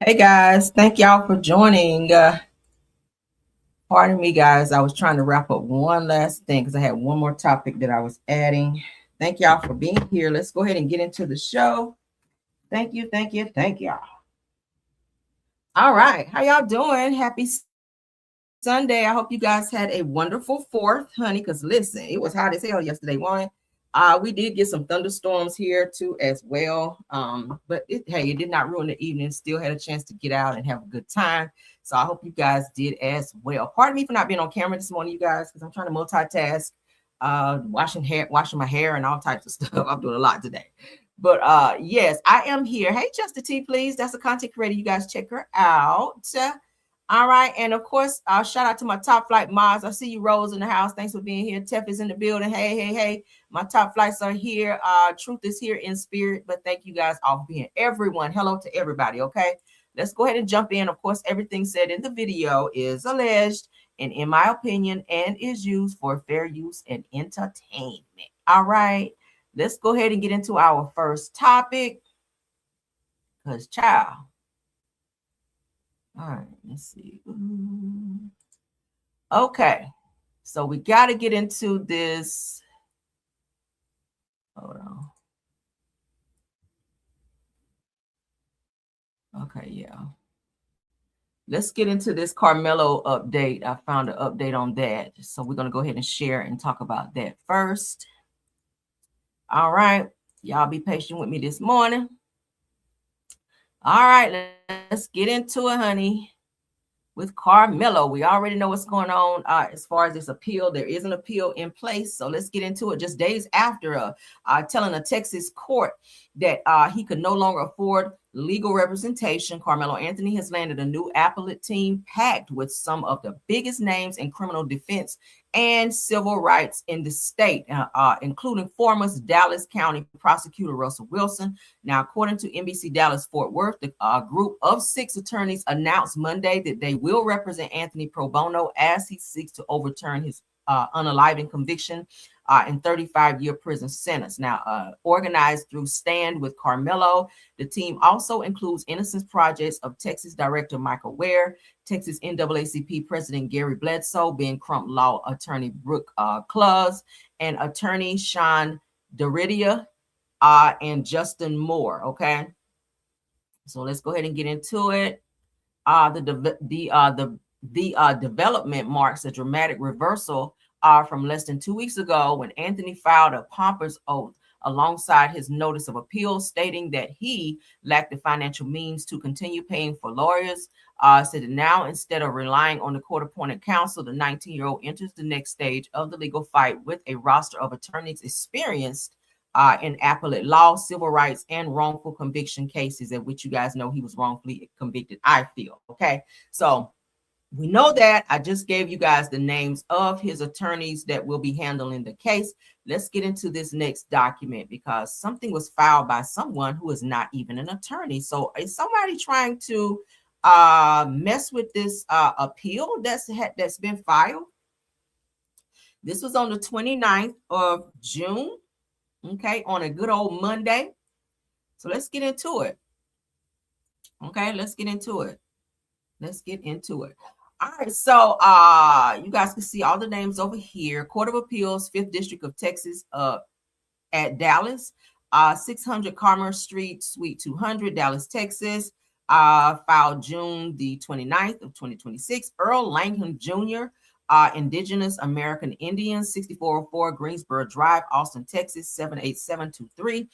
Hey guys, thank y'all for joining. Pardon me, guys. I was trying to wrap up one last thing because I had one more topic that I was adding. Thank y'all for being here. Let's go ahead and get into the show. Thank you, thank you, thank y'all. All right, how y'all doing? Happy Sunday. I hope you guys had a wonderful 4th, honey, because listen, it was hot as hell yesterday morning. We did get some thunderstorms here too as well. But it did not ruin the evening. Still had a chance to get out and have a good time. So I hope you guys did as well. Pardon me for not being on camera this morning, you guys, because I'm trying to multitask, washing my hair and all types of stuff. I'm doing a lot today. But yes, I am here. Hey, Just T, please. That's a content creator. You guys check her out. All right. And of course, shout out to my top flight mods. I see you, Rose, in the house. Thanks for being here. Tef is in the building. Hey. My top flights are here. Truth is here in spirit. But thank you guys all for being everyone. Hello to everybody. Okay. Let's go ahead and jump in. Of course, everything said in the video is alleged and in my opinion and is used for fair use and entertainment. All right. Let's go ahead and get into our first topic. Because child. All right, let's see. Okay, so we got to get into this. Hold on. Okay, yeah. Let's get into this Karmelo update. I found an update on that. So we're going to go ahead and share and talk about that first. All right. Y'all be patient with me this morning. All right, let's get into it, honey. With Karmelo, we already know what's going on as far as this appeal. There is an appeal in place, so let's get into it. Just days after telling a Texas court that he could no longer afford legal representation, Karmelo Anthony has landed a new appellate team packed with some of the biggest names in criminal defense and civil rights in the state, including former Dallas County Prosecutor Russell Wilson. Now, according to NBC Dallas Fort Worth, the group of 6 attorneys announced Monday that they will represent Anthony pro bono as he seeks to overturn his unaliving conviction and 35-year prison sentence. Now, organized through Stand with Karmelo, the team also includes Innocence Projects of Texas Director Michael Ware, Texas NAACP President Gary Bledsoe, Ben Crump Law Attorney Brooke Cluz, and Attorney Sean Deridia, and Justin Moore. Okay, so let's go ahead and get into it. The development marks a dramatic reversal from less than 2 weeks ago when Anthony filed a pompous oath alongside his notice of appeal, stating that he lacked the financial means to continue paying for lawyers. Said that now, instead of relying on the court-appointed counsel, the 19-year-old enters the next stage of the legal fight with a roster of attorneys experienced in appellate law, civil rights, and wrongful conviction cases, at which you guys know he was wrongfully convicted, I feel. Okay, so we know that. I just gave you guys the names of his attorneys that will be handling the case. Let's get into this next document because something was filed by someone who is not even an attorney. So is somebody trying to mess with this appeal that's been filed? This was on the 29th of June. Okay, on a good old Monday. So let's get into it. Okay, let's get into it. Let's get into it. All right, so you guys can see all the names over here. Court of Appeals, 5th District of Texas at Dallas, 600 Commerce Street, Suite 200, Dallas, Texas. Filed June the 29th of 2026. Earl Langham Jr., Indigenous American Indians, 6404 Greensboro Drive, Austin, Texas, 78723.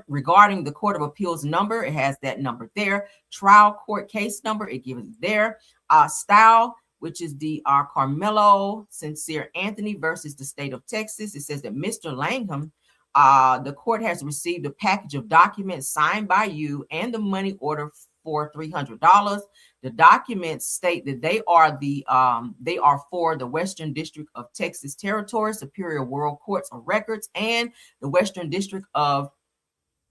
Regarding the Court of Appeals number, it has that number there. Trial court case number, it gives it there. Style, which is the Karmelo Sincere Anthony versus the state of Texas. It says that Mr. Langham, the court has received a package of documents signed by you and the money order for $300. The documents state that they are for the Western District of Texas Territory, Superior World Courts of Records, and the Western District of,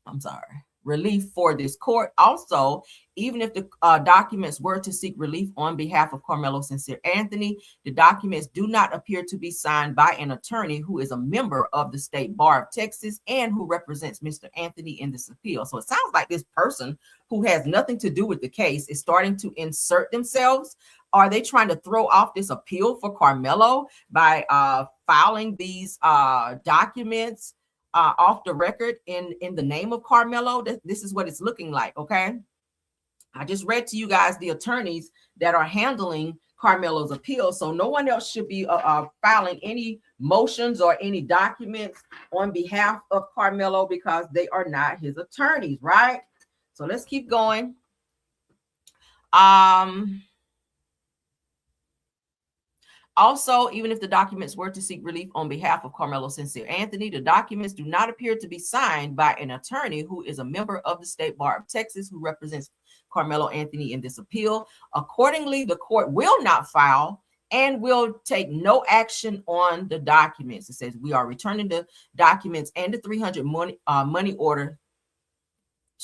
I'm sorry, relief for this court. Also, even if the documents were to seek relief on behalf of Karmelo Sincere Anthony, the documents do not appear to be signed by an attorney who is a member of the State Bar of Texas and who represents Mr. Anthony in this appeal. So it sounds like this person who has nothing to do with the case is starting to insert themselves. Are they trying to throw off this appeal for Karmelo by filing these documents off the record in the name of Karmelo? This is what it's looking like, okay? I just read to you guys the attorneys that are handling Karmelo's appeal, so no one else should be filing any motions or any documents on behalf of Karmelo because they are not his attorneys, right? So let's keep going. Also, even if the documents were to seek relief on behalf of Karmelo Sincere Anthony, the documents do not appear to be signed by an attorney who is a member of the State Bar of Texas who represents Karmelo Anthony in this appeal. Accordingly, the court will not file and will take no action on the documents. It says we are returning the documents and the $300 money order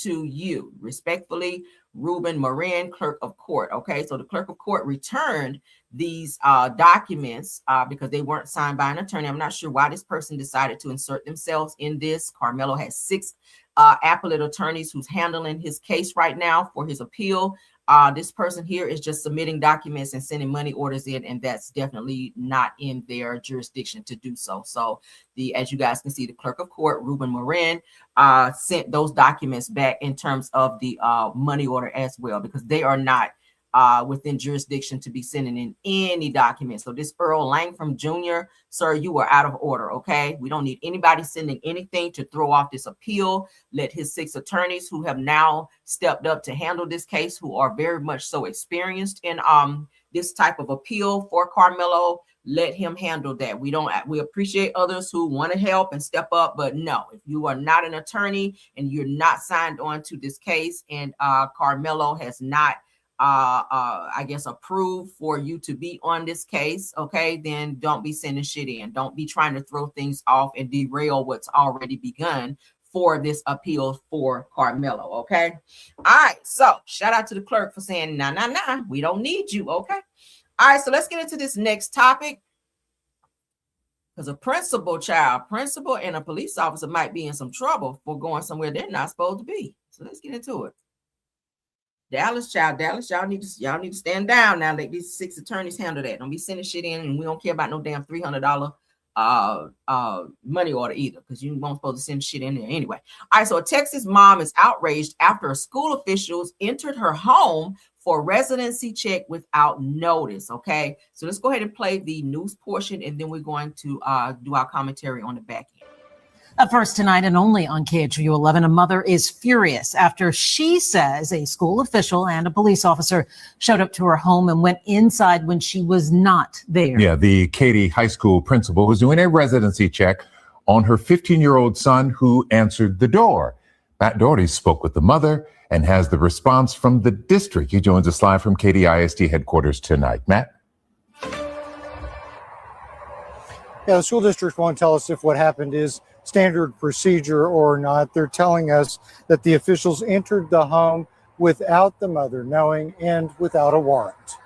to you. Respectfully, Ruben Moran, clerk of court. Okay, so the clerk of court returned these documents because they weren't signed by an attorney. I'm not sure why this person decided to insert themselves in this. Karmelo has 6 appellate attorneys who's handling his case right now for his appeal. This person here is just submitting documents and sending money orders in, and that's definitely not in their jurisdiction to do so. So as you guys can see, the clerk of court, Ruben Moran, sent those documents back in terms of the money order as well, because they are not within jurisdiction to be sending in any documents. So this Earl Langford Jr., sir, you are out of order, okay? We don't need anybody sending anything to throw off this appeal. Let his 6 attorneys who have now stepped up to handle this case, who are very much so experienced in this type of appeal for Karmelo, let him handle that. We appreciate others who want to help and step up, but no, if you are not an attorney and you're not signed on to this case and Karmelo has not I guess approved for you to be on this case, okay, then don't be sending shit in. Don't be trying to throw things off and derail what's already begun for this appeal for Karmelo, okay? All right, so shout out to the clerk for saying, nah, we don't need you, okay? All right, so let's get into this next topic, because a principal and a police officer might be in some trouble for going somewhere they're not supposed to be. So let's get into it. Dallas, y'all need to stand down now. Let these 6 attorneys handle that. Don't be sending shit in, and we don't care about no damn $300 money order either, because you weren't supposed to send shit in there anyway. All right, so a Texas mom is outraged after school officials entered her home for a residency check without notice. Okay, so let's go ahead and play the news portion, and then we're going to do our commentary on the back end. At first tonight and only on KHVU 11, a mother is furious after she says a school official and a police officer showed up to her home and went inside when she was not there. Yeah, the Katy High School principal was doing a residency check on her 15-year-old son who answered the door. Matt Doherty spoke with the mother and has the response from the district. He joins us live from Katy ISD headquarters tonight. Matt? Yeah, the school district won't tell us if what happened is standard procedure or not. They're telling us that the officials entered the home without the mother knowing and without a warrant.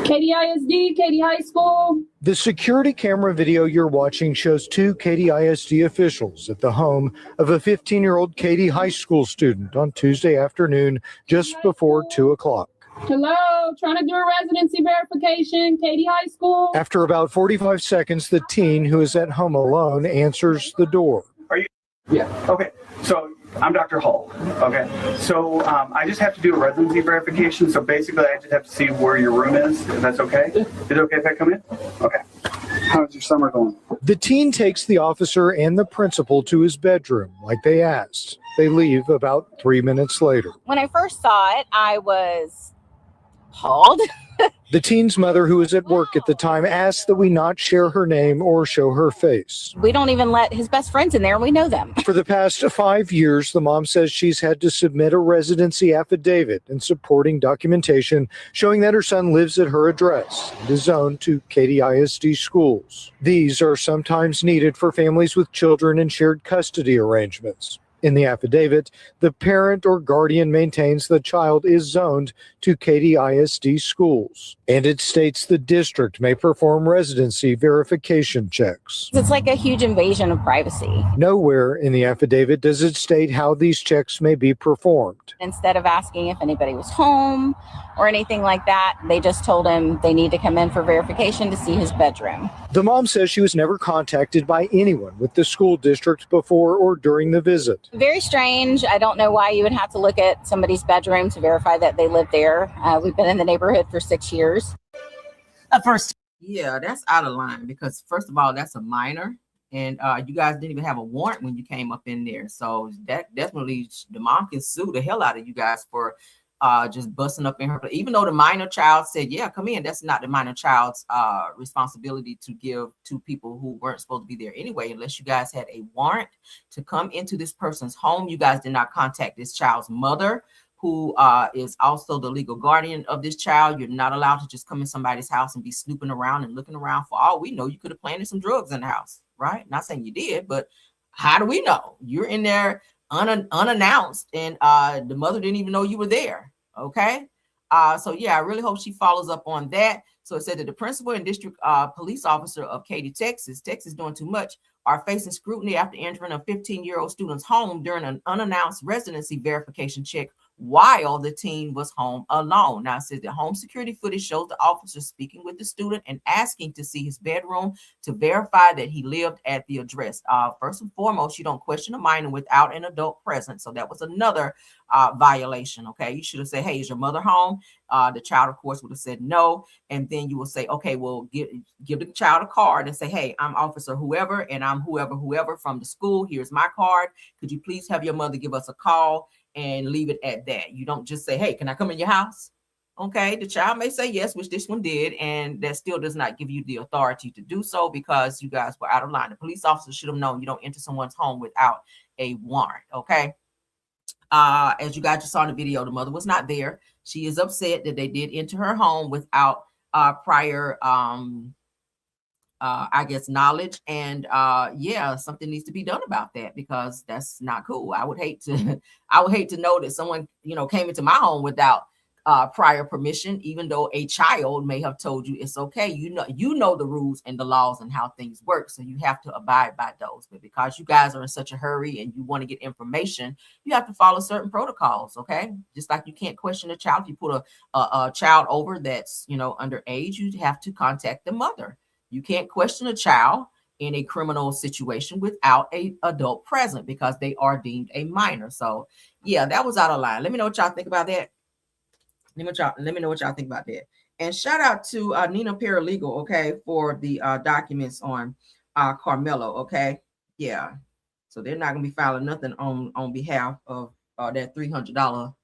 Katy ISD, Katy High School. The security camera video you're watching shows 2 Katy ISD officials at the home of a 15-year-old Katy High School student on Tuesday afternoon just before 2 o'clock. Hello, trying to do a residency verification, Katy High School. After about 45 seconds, the teen, who is at home alone, answers the door. Are you? Yeah, okay. So I'm Dr. Hull, okay? So I just have to do a residency verification. So basically I just have to see where your room is, if that's okay. Is it okay if I come in? Okay. How's your summer going? The teen takes the officer and the principal to his bedroom like they asked. They leave about 3 minutes later. When I first saw it, I was appalled. The teen's mother, who was at work at the time, asked that we not share her name or show her face. We don't even let his best friends in there, and we know them. For the past 5 years, the mom says she's had to submit a residency affidavit and supporting documentation showing that her son lives at her address and is zoned to Katy ISD schools. These are sometimes needed for families with children in shared custody arrangements. In the affidavit, the parent or guardian maintains the child is zoned to Katy ISD schools, and it states the district may perform residency verification checks. It's like a huge invasion of privacy. Nowhere in the affidavit does it state how these checks may be performed. Instead of asking if anybody was home or anything like that, they just told him they need to come in for verification to see his bedroom. The mom says she was never contacted by anyone with the school district before or during the visit. Very strange. I don't know why you would have to look at somebody's bedroom to verify that they live there. We've been in the neighborhood for 6 years. First, Yeah, that's out of line because first of all, that's a minor, and you guys didn't even have a warrant when you came up in there. So that definitely the mom can sue the hell out of you guys for just busting up in her. Even though the minor child said, "Yeah, come in," that's not the minor child's responsibility to give to people who weren't supposed to be there anyway. Unless you guys had a warrant to come into this person's home, you guys did not contact this child's mother, who is also the legal guardian of this child. You're not allowed to just come in somebody's house and be snooping around and looking around. For all we know, you could have planted some drugs in the house, right? Not saying you did, but how do we know? You're in there unannounced, and the mother didn't even know you were there. Okay. So yeah, I really hope she follows up on that. So it said that the principal and district police officer of Katy, Texas doing too much, are facing scrutiny after entering a 15-year-old student's home during an unannounced residency verification check while the teen was home alone. Now it says the home security footage shows the officer speaking with the student and asking to see his bedroom to verify that he lived at the address. First and foremost, you don't question a minor without an adult present. So that was another violation. Okay, you should have said, "Hey, is your mother home?" The child, of course, would have said no, and then you will say, "Okay, well, give the child a card and say, 'Hey, I'm Officer whoever, and I'm whoever from the school. Here's my card. Could you please have your mother give us a call?' And leave it at that. You don't just say, 'Hey, can I come in your house?' Okay, the child may say yes, which this one did, and that still does not give you the authority to do so because you guys were out of line. The police officer should have known you don't enter someone's home without a warrant. Okay. As you guys just saw in the video, the mother was not there. She is upset that they did enter her home without prior I guess knowledge, and yeah, something needs to be done about that because that's not cool. I would hate to know that someone, came into my home without prior permission, even though a child may have told you it's okay. You know the rules and the laws and how things work, so you have to abide by those. But because you guys are in such a hurry and you want to get information, you have to follow certain protocols. Okay, just like you can't question a child. If you put a child over that's underage, you have to contact the mother. You can't question a child in a criminal situation without an adult present because they are deemed a minor. So yeah, that was out of line. Let me know what y'all think about that. Let me know what y'all think about that. And shout out to Nina Paralegal, okay, for the documents on Karmelo, okay. Yeah. So they're not gonna be filing nothing on behalf of that $300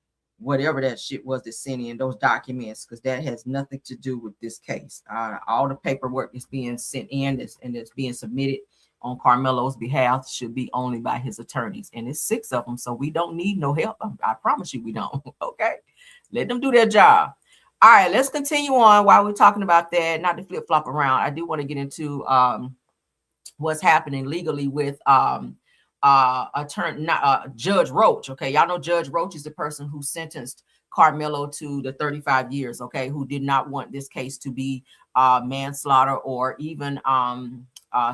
whatever that shit was that sent in those documents, because that has nothing to do with this case. All the paperwork is being sent in and it's being submitted on Karmelo's behalf should be only by his attorneys, and it's 6 of them, so we don't need no help. I promise you we don't. Okay, let them do their job. All right, let's continue on while we're talking about that. Not to flip-flop around, I do want to get into what's happening legally with Judge Roach. Okay, y'all know Judge Roach is the person who sentenced Karmelo to the 35 years, okay, who did not want this case to be manslaughter or even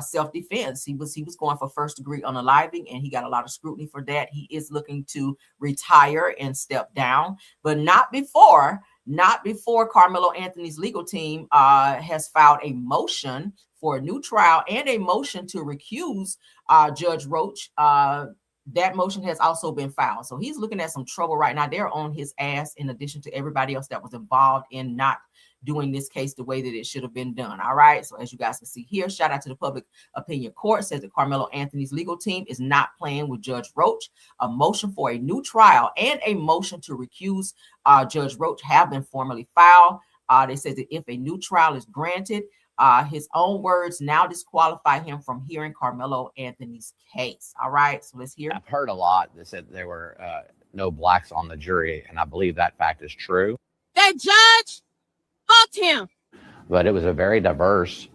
self-defense. He was going for first-degree unaliving, and he got a lot of scrutiny for that. He is looking to retire and step down, but not before Karmelo Anthony's legal team has filed a motion for a new trial and a motion to recuse Judge Roach. That motion has also been filed. So he's looking at some trouble right now. They're on his ass in addition to everybody else that was involved in not doing this case the way that it should have been done. All right. So as you guys can see here, shout out to the public opinion court, says that Karmelo Anthony's legal team is not playing with Judge Roach. A motion for a new trial and a motion to recuse Judge Roach have been formally filed. They say that if a new trial is granted, his own words now disqualify him from hearing Karmelo Anthony's case. All right, so let's hear. I've heard a lot that said there were no blacks on the jury, and I believe that fact is true. That judge fucked him. But it was a very diverse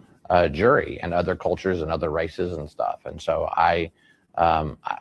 jury, and other cultures and other races and stuff. And so I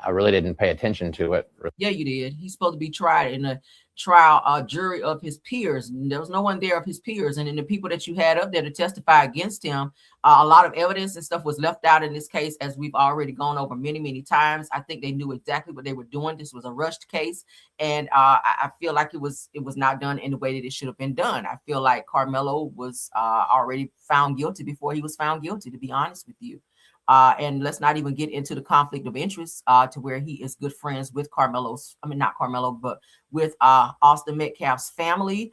really didn't pay attention to it. Yeah, you did. He's supposed to be tried in a trial jury of his peers. There was no one there of his peers. And then the people that you had up there to testify against him, a lot of evidence and stuff was left out in this case, as we've already gone over many, many times. I think they knew exactly what they were doing. This was a rushed case. And I feel like it was not done in the way that it should have been done. I feel like Karmelo was already found guilty before he was found guilty, to be honest with you. And let's not even get into the conflict of interest to where he is good friends with not Karmelo, but with Austin Metcalf's family.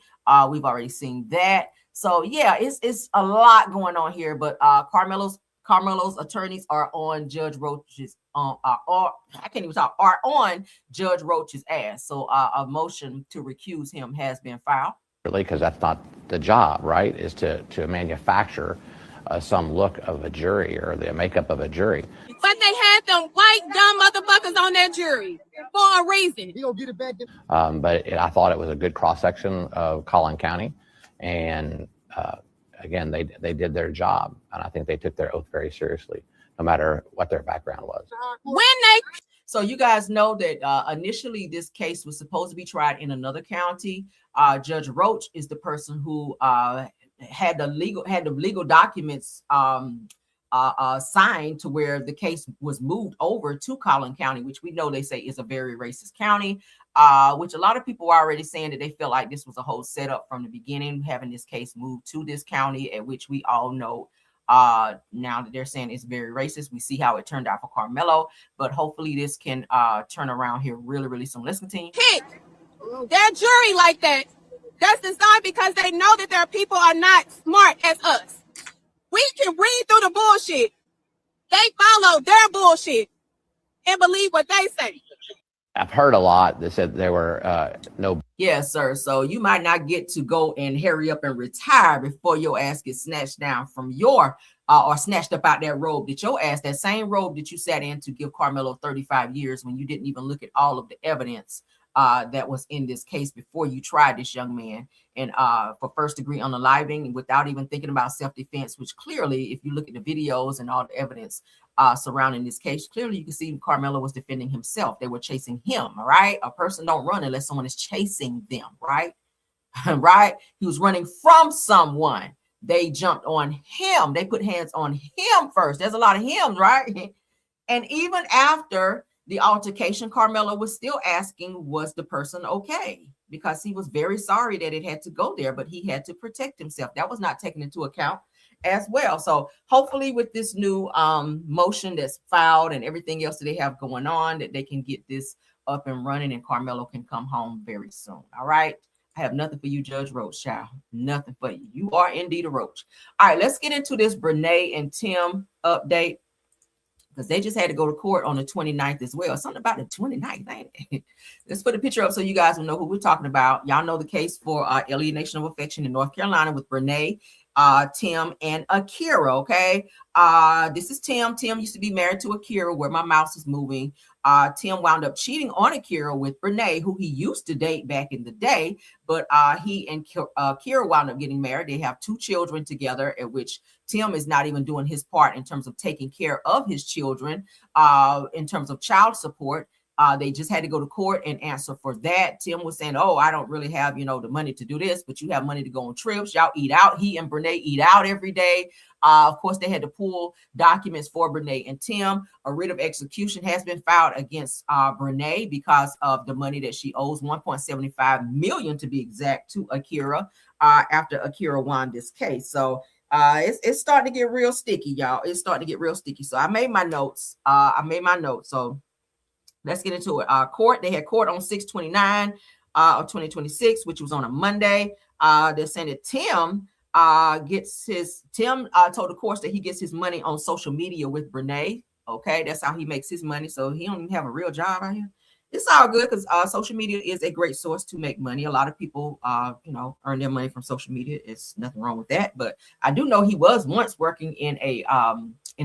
We've already seen that. So yeah, it's a lot going on here, but Karmelo's attorneys are on Judge Roach's are on Judge Roach's ass. So a motion to recuse him has been filed. Really, because that's not the job, right? Is to manufacture some look of a jury or the makeup of a jury. But they had them white dumb motherfuckers on that jury for a reason. But I thought it was a good cross section of Collin County, and again, they did their job, and I think they took their oath very seriously, no matter what their background was. So you guys know that initially this case was supposed to be tried in another county. Judge Roach is the person who had the legal documents signed to where the case was moved over to Collin County, which we know they say is a very racist county, which a lot of people are already saying that they feel like this was a whole setup from the beginning, having this case moved to this county, at which we all know now that they're saying it's very racist. We see how it turned out for Karmelo, but hopefully this can turn around here really, really soon. Let's continue. Pick their jury like that. That's designed because they know that their people are not smart as us. We can read through the bullshit. They follow their bullshit and believe what they say. I've heard a lot that said there were no. Yes, sir. So you might not get to go and hurry up and retire before your ass gets snatched down from your or snatched up out that robe that your ass, that same robe that you sat in to give Karmelo 35 years when you didn't even look at all of the evidence that was in this case before you tried this young man, and for first degree unaliving without even thinking about self-defense, which clearly, if you look at the videos and all the evidence surrounding this case, clearly you can see Karmelo was defending himself. They were chasing him. All right. A person don't run unless someone is chasing them. Right. Right. He was running from someone. They jumped on him. They put hands on him first. There's a lot of him. Right. And even after the altercation, Karmelo was still asking, was the person okay? Because he was very sorry that it had to go there, but he had to protect himself. That was not taken into account as well. So hopefully with this new motion that's filed and everything else that they have going on, that they can get this up and running and Karmelo can come home very soon. All right. I have nothing for you, Judge Roach, child. Nothing for you. You are indeed a roach. All right, let's get into this Brene and Tim update, because they just had to go to court on the 29th as well. Something about the 29th, ain't it? Let's put a picture up so you guys will know who we're talking about. Y'all know the case for alienation of affection in North Carolina with Brene, Tim, and Akira, okay? This is Tim. Tim used to be married to Akira, where my mouse is moving. Tim wound up cheating on Akira with Brene, who he used to date back in the day, but he and Akira wound up getting married. They have 2 children together, at which Tim is not even doing his part in terms of taking care of his children, in terms of child support. They just had to go to court and answer for that. Tim was saying, oh, I don't really have, the money to do this, but you have money to go on trips. Y'all eat out. He and Brene eat out every day. Of course, they had to pull documents for Brene and Tim. A writ of execution has been filed against Brene because of the money that she owes, $1.75 million to be exact, to Akira after Akira won this case. So it's starting to get real sticky, y'all. It's starting to get real sticky. So I made my notes. So let's get into it. Court. They had court on 6/29 of 2026, which was on a Monday. They're saying that Tim Tim told the courts that he gets his money on social media with Brene. Okay, that's how he makes his money. So he don't even have a real job out here. It's all good because social media is a great source to make money. A lot of people, earn their money from social media. It's nothing wrong with that. But I do know he was once working in a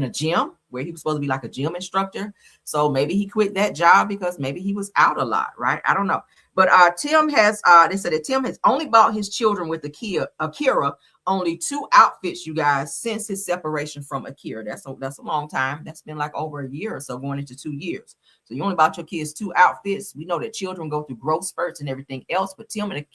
gym where he was supposed to be like a gym instructor. So maybe he quit that job because maybe he was out a lot, right? I don't know. But Tim has, they said that Tim has only bought his children with Akira only 2 outfits, you guys, since his separation from Akira. That's a long time. That's been like over a year or so, going into 2 years. So you only bought your kids 2 outfits. We know that children go through growth spurts and everything else, but Tim and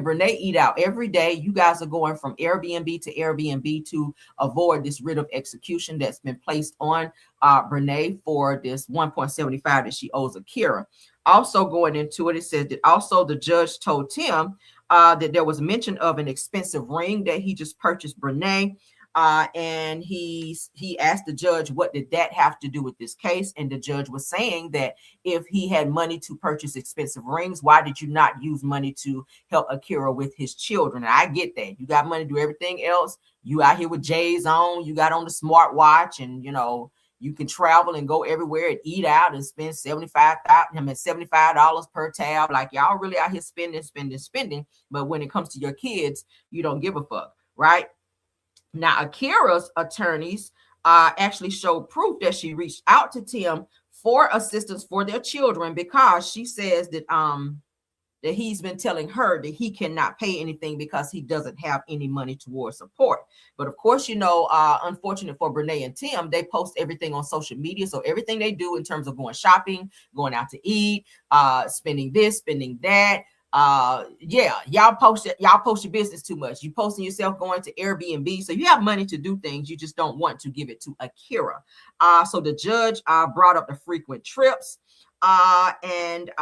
Brene eat out every day. You guys are going from Airbnb to Airbnb to avoid this writ of execution that's been placed on Brene for this 1.75 that she owes Akira. Also going into it, it says that also the judge told Tim that there was mention of an expensive ring that he just purchased Brene. And he asked the judge, what did that have to do with this case? And the judge was saying that if he had money to purchase expensive rings, why did you not use money to help Akira with his children? And I get that. You got money to do everything else. You out here with J's on, you got on the smartwatch, and you can travel and go everywhere and eat out and spend $75 per tab. Like, y'all really out here spending. But when it comes to your kids, you don't give a fuck, right? Now, Akira's attorneys actually showed proof that she reached out to Tim for assistance for their children because she says that that he's been telling her that he cannot pay anything because he doesn't have any money towards support. But of course, unfortunate for Brene and Tim, they post everything on social media. So everything they do in terms of going shopping, going out to eat, spending this, spending that. Y'all post your business too much. You posting yourself going to Airbnb. So you have money to do things. You just don't want to give it to Akira. So the judge brought up the frequent trips and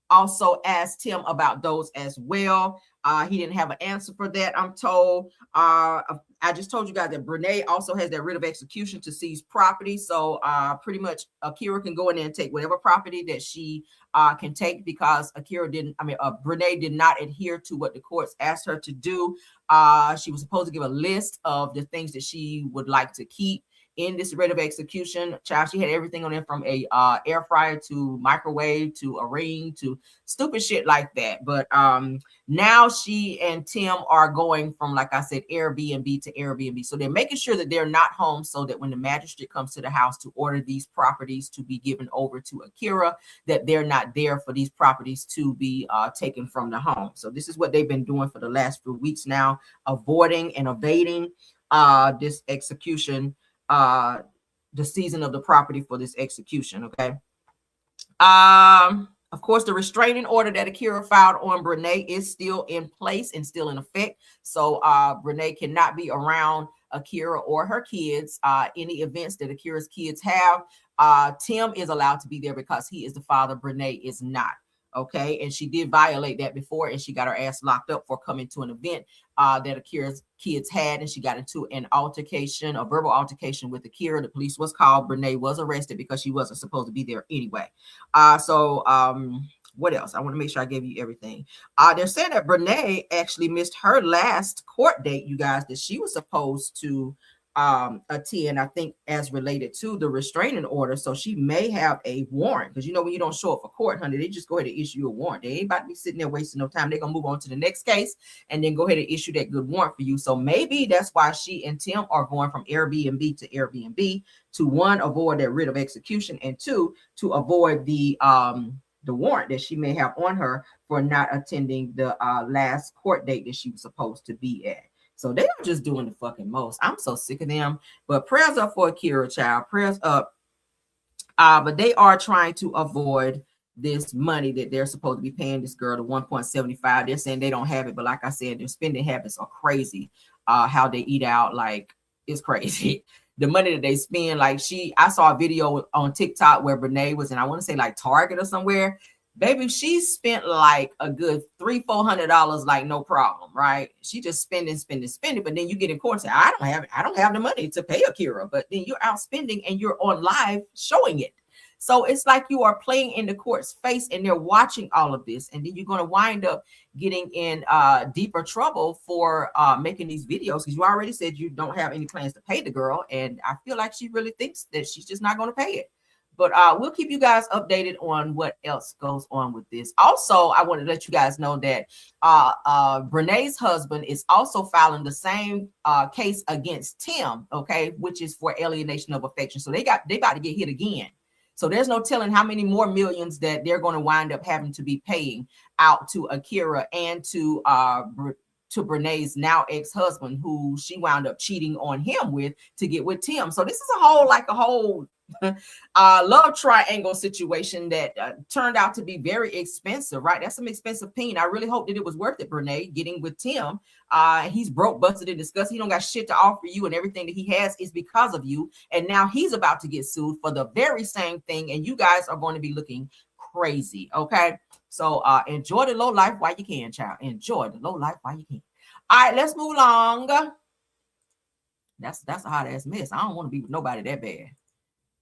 also asked Tim about those as well. He didn't have an answer for that, I'm told. I just told you guys that Brene also has that writ of execution to seize property. So pretty much Akira can go in there and take whatever property that she can take because Brene did not adhere to what the courts asked her to do. She was supposed to give a list of the things that she would like to keep in this writ of execution. Child, she had everything on there from a air fryer to microwave to a ring to stupid shit like that. But now she and Tim are going from, like I said, Airbnb to Airbnb. So they're making sure that they're not home so that when the magistrate comes to the house to order these properties to be given over to Akira, that they're not there for these properties to be taken from the home. So this is what they've been doing for the last few weeks now, avoiding and evading this execution, the season of the property for this execution. Okay. Of course, the restraining order that Akira filed on Brene is still in place and still in effect. So Brene cannot be around Akira or her kids. Any events that Akira's kids have, Tim is allowed to be there because he is the father. Brene is not. Okay, and she did violate that before, and she got her ass locked up for coming to an event that Akira's kids had, and she got into a verbal altercation with Akira. The police was called. Brene was arrested because she wasn't supposed to be there anyway. What else? I want to make sure I gave you everything. They're saying that Brene actually missed her last court date, you guys, that she was supposed to attend, I think, as related to the restraining order. So she may have a warrant, because when you don't show up for court, honey, they just go ahead and issue you a warrant. They ain't about to be sitting there wasting no time. They're gonna move on to the next case and then go ahead and issue that good warrant for you. So maybe that's why she and Tim are going from Airbnb to Airbnb to, one, avoid that writ of execution, and two, to avoid the warrant that she may have on her for not attending the last court date that she was supposed to be at. So they are just doing the fucking most. I'm so sick of them. But prayers up for Akira, child. Prayers up. But they are trying to avoid this money that they're supposed to be paying this girl, the 1.75. They're saying they don't have it. But like I said, their spending habits are crazy. How they eat out, like, it's crazy. The money that they spend, like I saw a video on TikTok where Brene was in, I want to say like Target or somewhere. Baby, she spent like a good $300-400, like no problem, right? She just spending. But then you get in court and say, I don't have the money to pay Akira. But then you're out spending and you're on live showing it. So it's like you are playing in the court's face and they're watching all of this. And then you're going to wind up getting in deeper trouble for making these videos, because you already said you don't have any plans to pay the girl. And I feel like she really thinks that she's just not going to pay it. But we'll keep you guys updated on what else goes on with this. Also, I want to let you guys know that Brené's husband is also filing the same case against Tim, okay, which is for alienation of affection. So they about to get hit again. So there's no telling how many more millions that they're going to wind up having to be paying out to Akira and to Brené's now ex-husband, who she wound up cheating on him with to get with Tim. So this is a whole love triangle situation that turned out to be very expensive, right? That's some expensive pain. I really hope that it was worth it, Brené, getting with Tim. He's broke, busted, and disgusted. He don't got shit to offer you, and everything that he has is because of you. And now he's about to get sued for the very same thing, and you guys are going to be looking crazy, okay? So enjoy the low life while you can, child. Enjoy the low life while you can. All right, let's move along. That's a hot ass mess. I don't want to be with nobody that bad,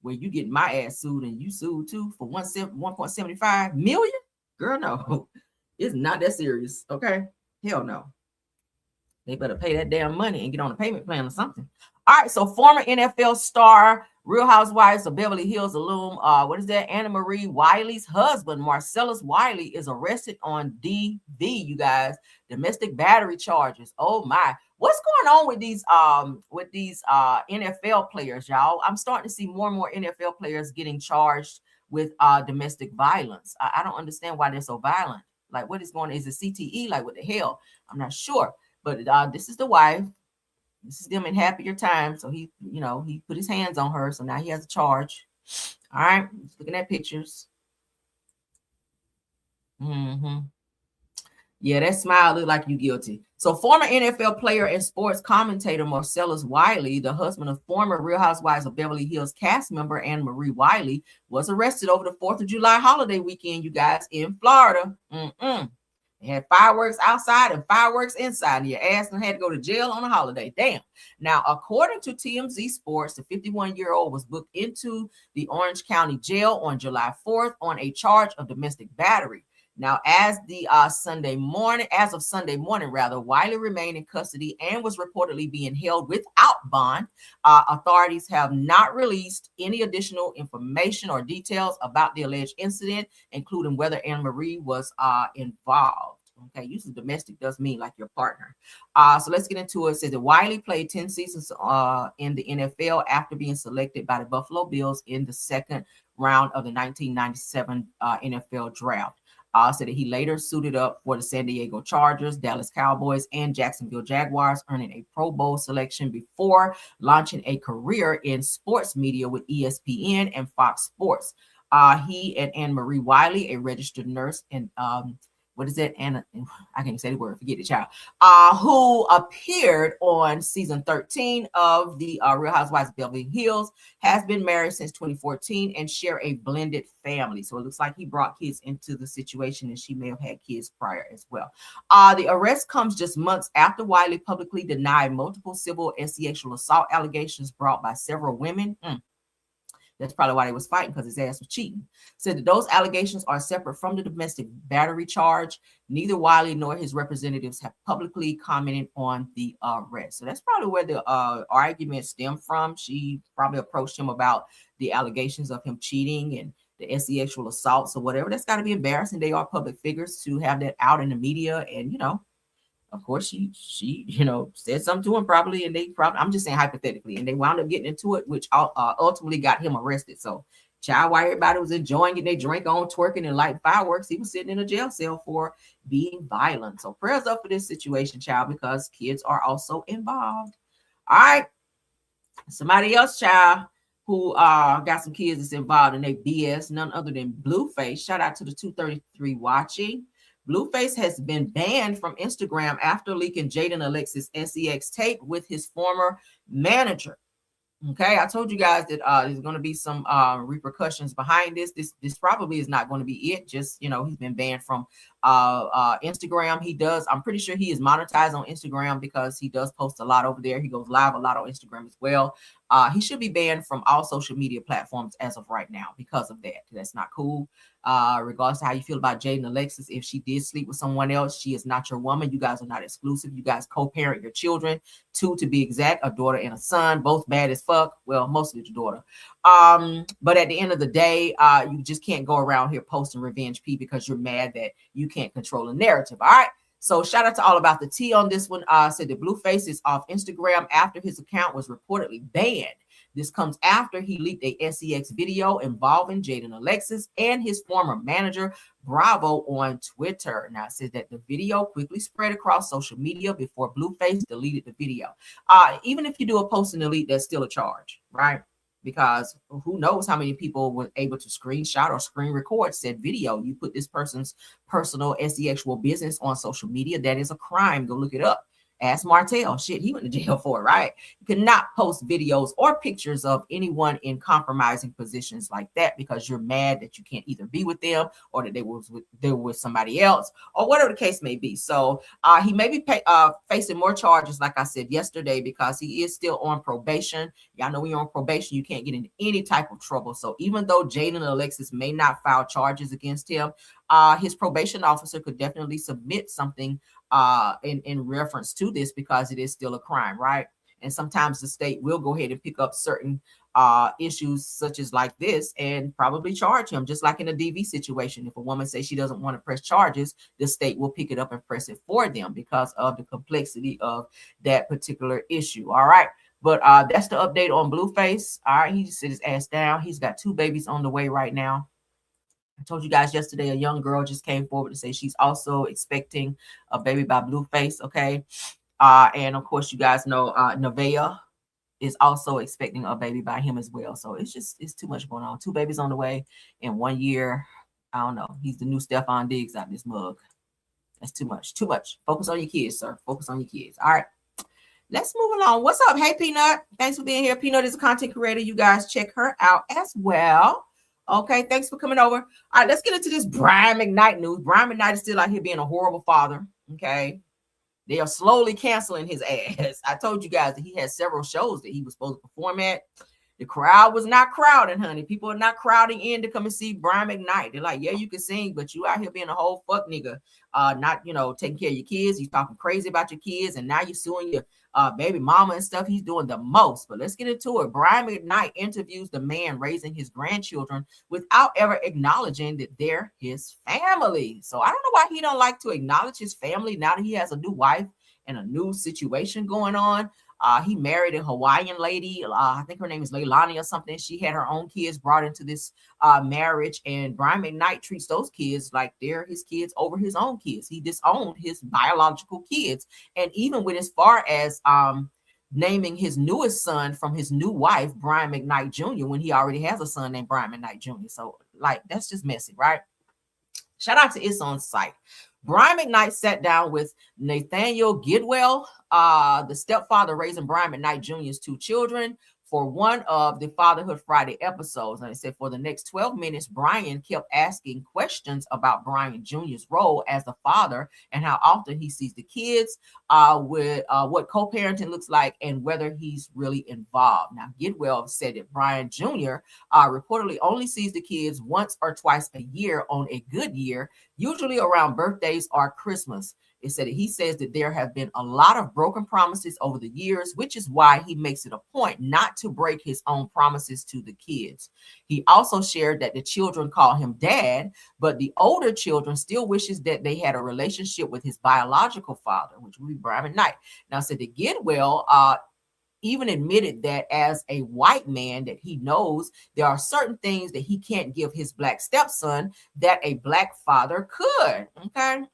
where you get my ass sued and you sued too for 1.75 million. Girl, no, it's not that serious. Okay, hell no. They better pay that damn money and get on a payment plan or something. All right, so former NFL star, Real Housewives of Beverly Hills alum, Anna Marie Wiley's husband, Marcellus Wiley, is arrested on DV, you guys, domestic battery charges. Oh my, what's going on with these NFL players, y'all? I'm starting to see more and more NFL players getting charged with domestic violence. I don't understand why they're so violent. Like, what is going on? Is it CTE? Like, what the hell? I'm not sure. But this is the wife. This is them in happier times. So he put his hands on her. So now he has a charge. All right. Just looking at pictures. Yeah, that smile look like you guilty. So former NFL player and sports commentator Marcellus Wiley, the husband of former Real Housewives of Beverly Hills cast member Anna Marie Wiley, was arrested over the 4th of July holiday weekend, you guys, in Florida. They had fireworks outside and fireworks inside, and your ass had to go to jail on a holiday. Damn. Now, according to TMZ Sports, the 51-year-old was booked into the Orange County Jail on July 4th on a charge of domestic battery. Now, as of Sunday morning, Wiley remained in custody and was reportedly being held without bond. Authorities have not released any additional information or details about the alleged incident, including whether Anna Marie was involved. Okay, usually domestic does mean like your partner. So let's get into it. It says that Wiley played 10 seasons in the NFL after being selected by the Buffalo Bills in the second round of the 1997 NFL draft. Said that he later suited up for the San Diego Chargers, Dallas Cowboys, and Jacksonville Jaguars, earning a Pro Bowl selection before launching a career in sports media with ESPN and Fox Sports. He and Anna Marie Wiley, a registered nurse, and Anna, I can't say the word, forget it, child, who appeared on season 13 of the Real Housewives of Beverly Hills, has been married since 2014 and share a blended family. So it looks like he brought kids into the situation, and she may have had kids prior as well. The arrest comes just months after Wiley publicly denied multiple civil and sexual assault allegations brought by several women. That's probably why they was fighting, because his ass was cheating. Said that those allegations are separate from the domestic battery charge. Neither Wiley nor his representatives have publicly commented on the arrest. So that's probably where the argument stemmed from. She probably approached him about the allegations of him cheating and the sexual assaults or whatever. That's got to be embarrassing. They are public figures to have that out in the media, and of course, she said something to him probably, and I'm just saying hypothetically, and they wound up getting into it, which ultimately got him arrested. So, child, while everybody was enjoying it, they drink on, twerking, and light fireworks, he was sitting in a jail cell for being violent. So, prayers up for this situation, child, because kids are also involved. All right, somebody else, child, who got some kids that's involved in their BS, none other than Blueface. Shout out to the 233 watching. Blueface has been banned from Instagram after leaking Jaden Alexis SEX tape with his former manager. Okay, I told you guys that there's going to be some repercussions behind this. This probably is not going to be it. Just, he's been banned from Instagram. I'm pretty sure he is monetized on Instagram because he does post a lot over there. He goes live a lot on Instagram as well. He should be banned from all social media platforms as of right now because of that. That's not cool. Regardless of how you feel about Jade and Alexis, if she did sleep with someone else, she is not your woman. You guys are not exclusive. You guys co-parent your children, 2 to be exact, a daughter and a son, both bad as fuck. Well, mostly your daughter. But at the end of the day, you just can't go around here posting revenge P because you're mad that you can't control a narrative. All right. So shout out to All About the Tea on this one. Said that Blueface is off Instagram after his account was reportedly banned. This comes after he leaked a SEX video involving Jaden Alexis and his former manager, Bravo, on Twitter. Now, it says that the video quickly spread across social media before Blueface deleted the video. Even if you do a post and delete, that's still a charge, right? Because who knows how many people were able to screenshot or screen record said video. You put this person's personal sexual business on social media. That is a crime. Go look it up. Ask Martell. Shit, he went to jail for it, right? You cannot post videos or pictures of anyone in compromising positions like that because you're mad that you can't either be with them or that they were with somebody else or whatever the case may be. So he may be facing more charges, like I said yesterday, because he is still on probation. Y'all know when you're on probation, you can't get into any type of trouble. So even though Jaden and Alexis may not file charges against him, his probation officer could definitely submit something in reference to this because it is still a crime, right? And sometimes the state will go ahead and pick up certain issues such as like this and probably charge him, just like in a DV situation. If a woman says she doesn't want to press charges, the state will pick it up and press it for them because of the complexity of that particular issue. All right. But that's the update on Blueface. All right. He just sit his ass down. He's got 2 babies on the way right now. I told you guys yesterday, a young girl just came forward to say she's also expecting a baby by Blueface. Okay. And of course, you guys know Nevaeh is also expecting a baby by him as well. So it's too much going on. 2 babies on the way in 1 year. I don't know. He's the new Stephon Diggs out this mug. That's too much. Too much. Focus on your kids, sir. Focus on your kids. All right. Let's move along. What's up? Hey, Peanut. Thanks for being here. Peanut is a content creator. You guys check her out as well. Okay, thanks for coming over. All right, let's get into this Brian Mcknight news. Brian Mcknight is still out here being a horrible father. Okay, they are slowly canceling his ass. I told you guys that he had several shows that he was supposed to perform at. The crowd was not crowding, honey. People are not crowding in to come and see Brian Mcknight. They're like, yeah, you can sing, but you out here being a whole fuck nigga, not, taking care of your kids. He's talking crazy about your kids, and now you're suing your baby mama and stuff. He's doing the most. But let's get into it. Brian Mcknight interviews the man raising his grandchildren without ever acknowledging that they're his family. So I don't know why he don't like to acknowledge his family now that he has a new wife and a new situation going on. He married a Hawaiian lady. I think her name is Leilani or something. She had her own kids brought into this marriage, and Brian Mcknight treats those kids like they're his kids over his own kids. He disowned his biological kids, and even went as far as naming his newest son from his new wife, Brian Mcknight Jr., when he already has a son named Brian Mcknight Jr. So, that's just messy, right? Shout out to It's On Site. Brian Mcknight sat down with Nathaniel Gidwell, the stepfather raising Brian Mcknight Jr.'s 2 children, for one of the Fatherhood Friday episodes. And they said for the next 12 minutes, Brian kept asking questions about Brian Jr.'s role as a father and how often he sees the kids, with what co-parenting looks like, and whether he's really involved. Now, Gidwell said that Brian Jr. Reportedly only sees the kids once or twice a year on a good year, usually around birthdays or Christmas. It said that he says that there have been a lot of broken promises over the years, which is why he makes it a point not to break his own promises to the kids. He also shared that the children call him dad, but the older children still wishes that they had a relationship with his biological father, which would be Brian Mcknight. Now, said that Gidwell even admitted that as a white man that he knows there are certain things that he can't give his black stepson that a black father could. Okay.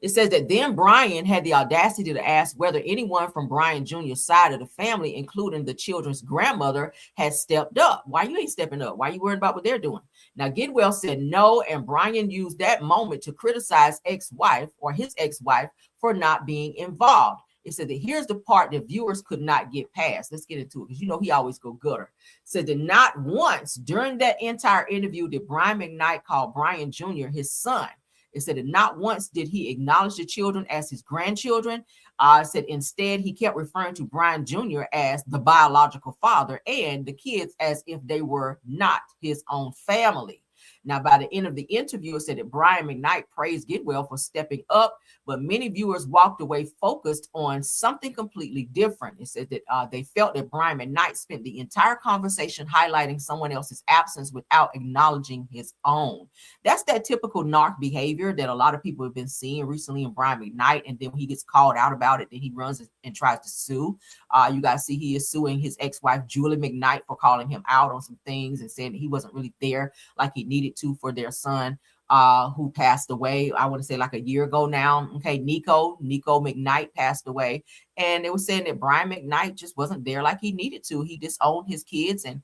It says that then Brian had the audacity to ask whether anyone from Brian Jr.'s side of the family, including the children's grandmother, had stepped up. Why you ain't stepping up? Why you worried about what they're doing? Now, Gidwell said no, and Brian used that moment to criticize ex-wife or his ex-wife for not being involved. It said that here's the part that viewers could not get past. Let's get into it, because he always go gutter. Said that not once during that entire interview did Brian Mcknight call Brian Jr. his son. It said that not once did he acknowledge the children as his grandchildren. It said instead he kept referring to Brian Jr. as the biological father and the kids as if they were not his own family. Now, by the end of the interview, it said that Brian Mcknight praised Gidwell for stepping up, but many viewers walked away focused on something completely different. It said that they felt that Brian Mcknight spent the entire conversation highlighting someone else's absence without acknowledging his own. That's that typical narc behavior that a lot of people have been seeing recently in Brian Mcknight, and then when he gets called out about it, then he runs and tries to sue. You guys see he is suing his ex-wife, Julie Mcknight, for calling him out on some things and saying that he wasn't really there like he needed to for their son who passed away, I want to say like a year ago now. Okay, Nico Mcknight passed away, and they were saying that Brian Mcknight just wasn't there like he needed to. He disowned his kids, and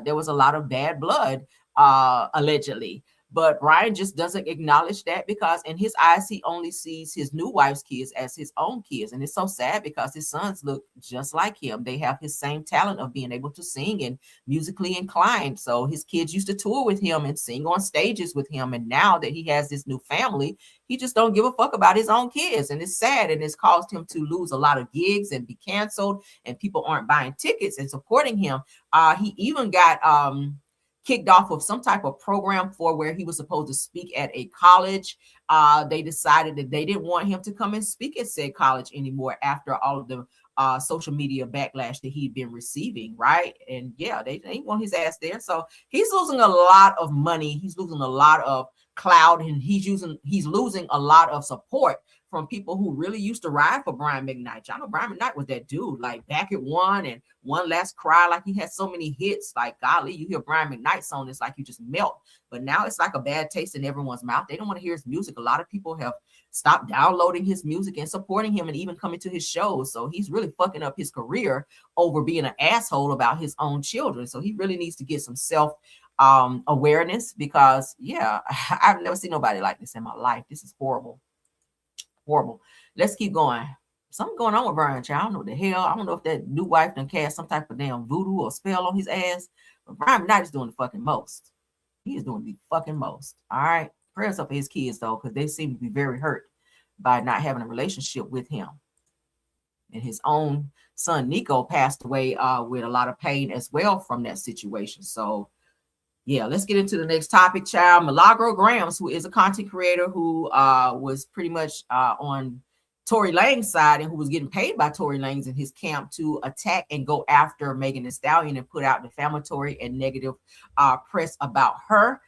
there was a lot of bad blood allegedly. But Brian just doesn't acknowledge that because in his eyes, he only sees his new wife's kids as his own kids. And it's so sad because his sons look just like him. They have his same talent of being able to sing and musically inclined. So his kids used to tour with him and sing on stages with him. And now that he has this new family, he just don't give a fuck about his own kids. And it's sad. And it's caused him to lose a lot of gigs and be canceled. And people aren't buying tickets and supporting him. He even got kicked off of some type of program for where he was supposed to speak at a college. They decided that they didn't want him to come and speak at said college anymore after all of the social media backlash that he'd been receiving, right? And yeah, they want his ass there. So he's losing a lot of money. He's losing a lot of clout, and he's losing a lot of support from people who really used to ride for Brian Mcknight. Y'all know Brian Mcknight was that dude, like Back at One and One Last Cry. Like he had so many hits. Like golly, you hear Brian Mcknight song, it's like you just melt. But now it's like a bad taste in everyone's mouth. They don't want to hear his music. A lot of people have stopped downloading his music and supporting him and even coming to his shows. So he's really fucking up his career over being an asshole about his own children. So he really needs to get some self awareness because yeah, I've never seen nobody like this in my life. This is horrible. Horrible. Let's keep going. Something going on with Brian, child. I don't know what the hell. I don't know if that new wife done cast some type of damn voodoo or spell on his ass. But Brian Mcknight is doing the fucking most. He is doing the fucking most. All right. Prayers up for his kids though, because they seem to be very hurt by not having a relationship with him. And his own son Nico passed away with a lot of pain as well from that situation. So yeah, let's get into the next topic, child. Milagro Grams, who is a content creator who was pretty much on Tory Lanez's side and who was getting paid by Tory Lanez in his camp to attack and go after Megan Thee Stallion and put out defamatory and negative press about her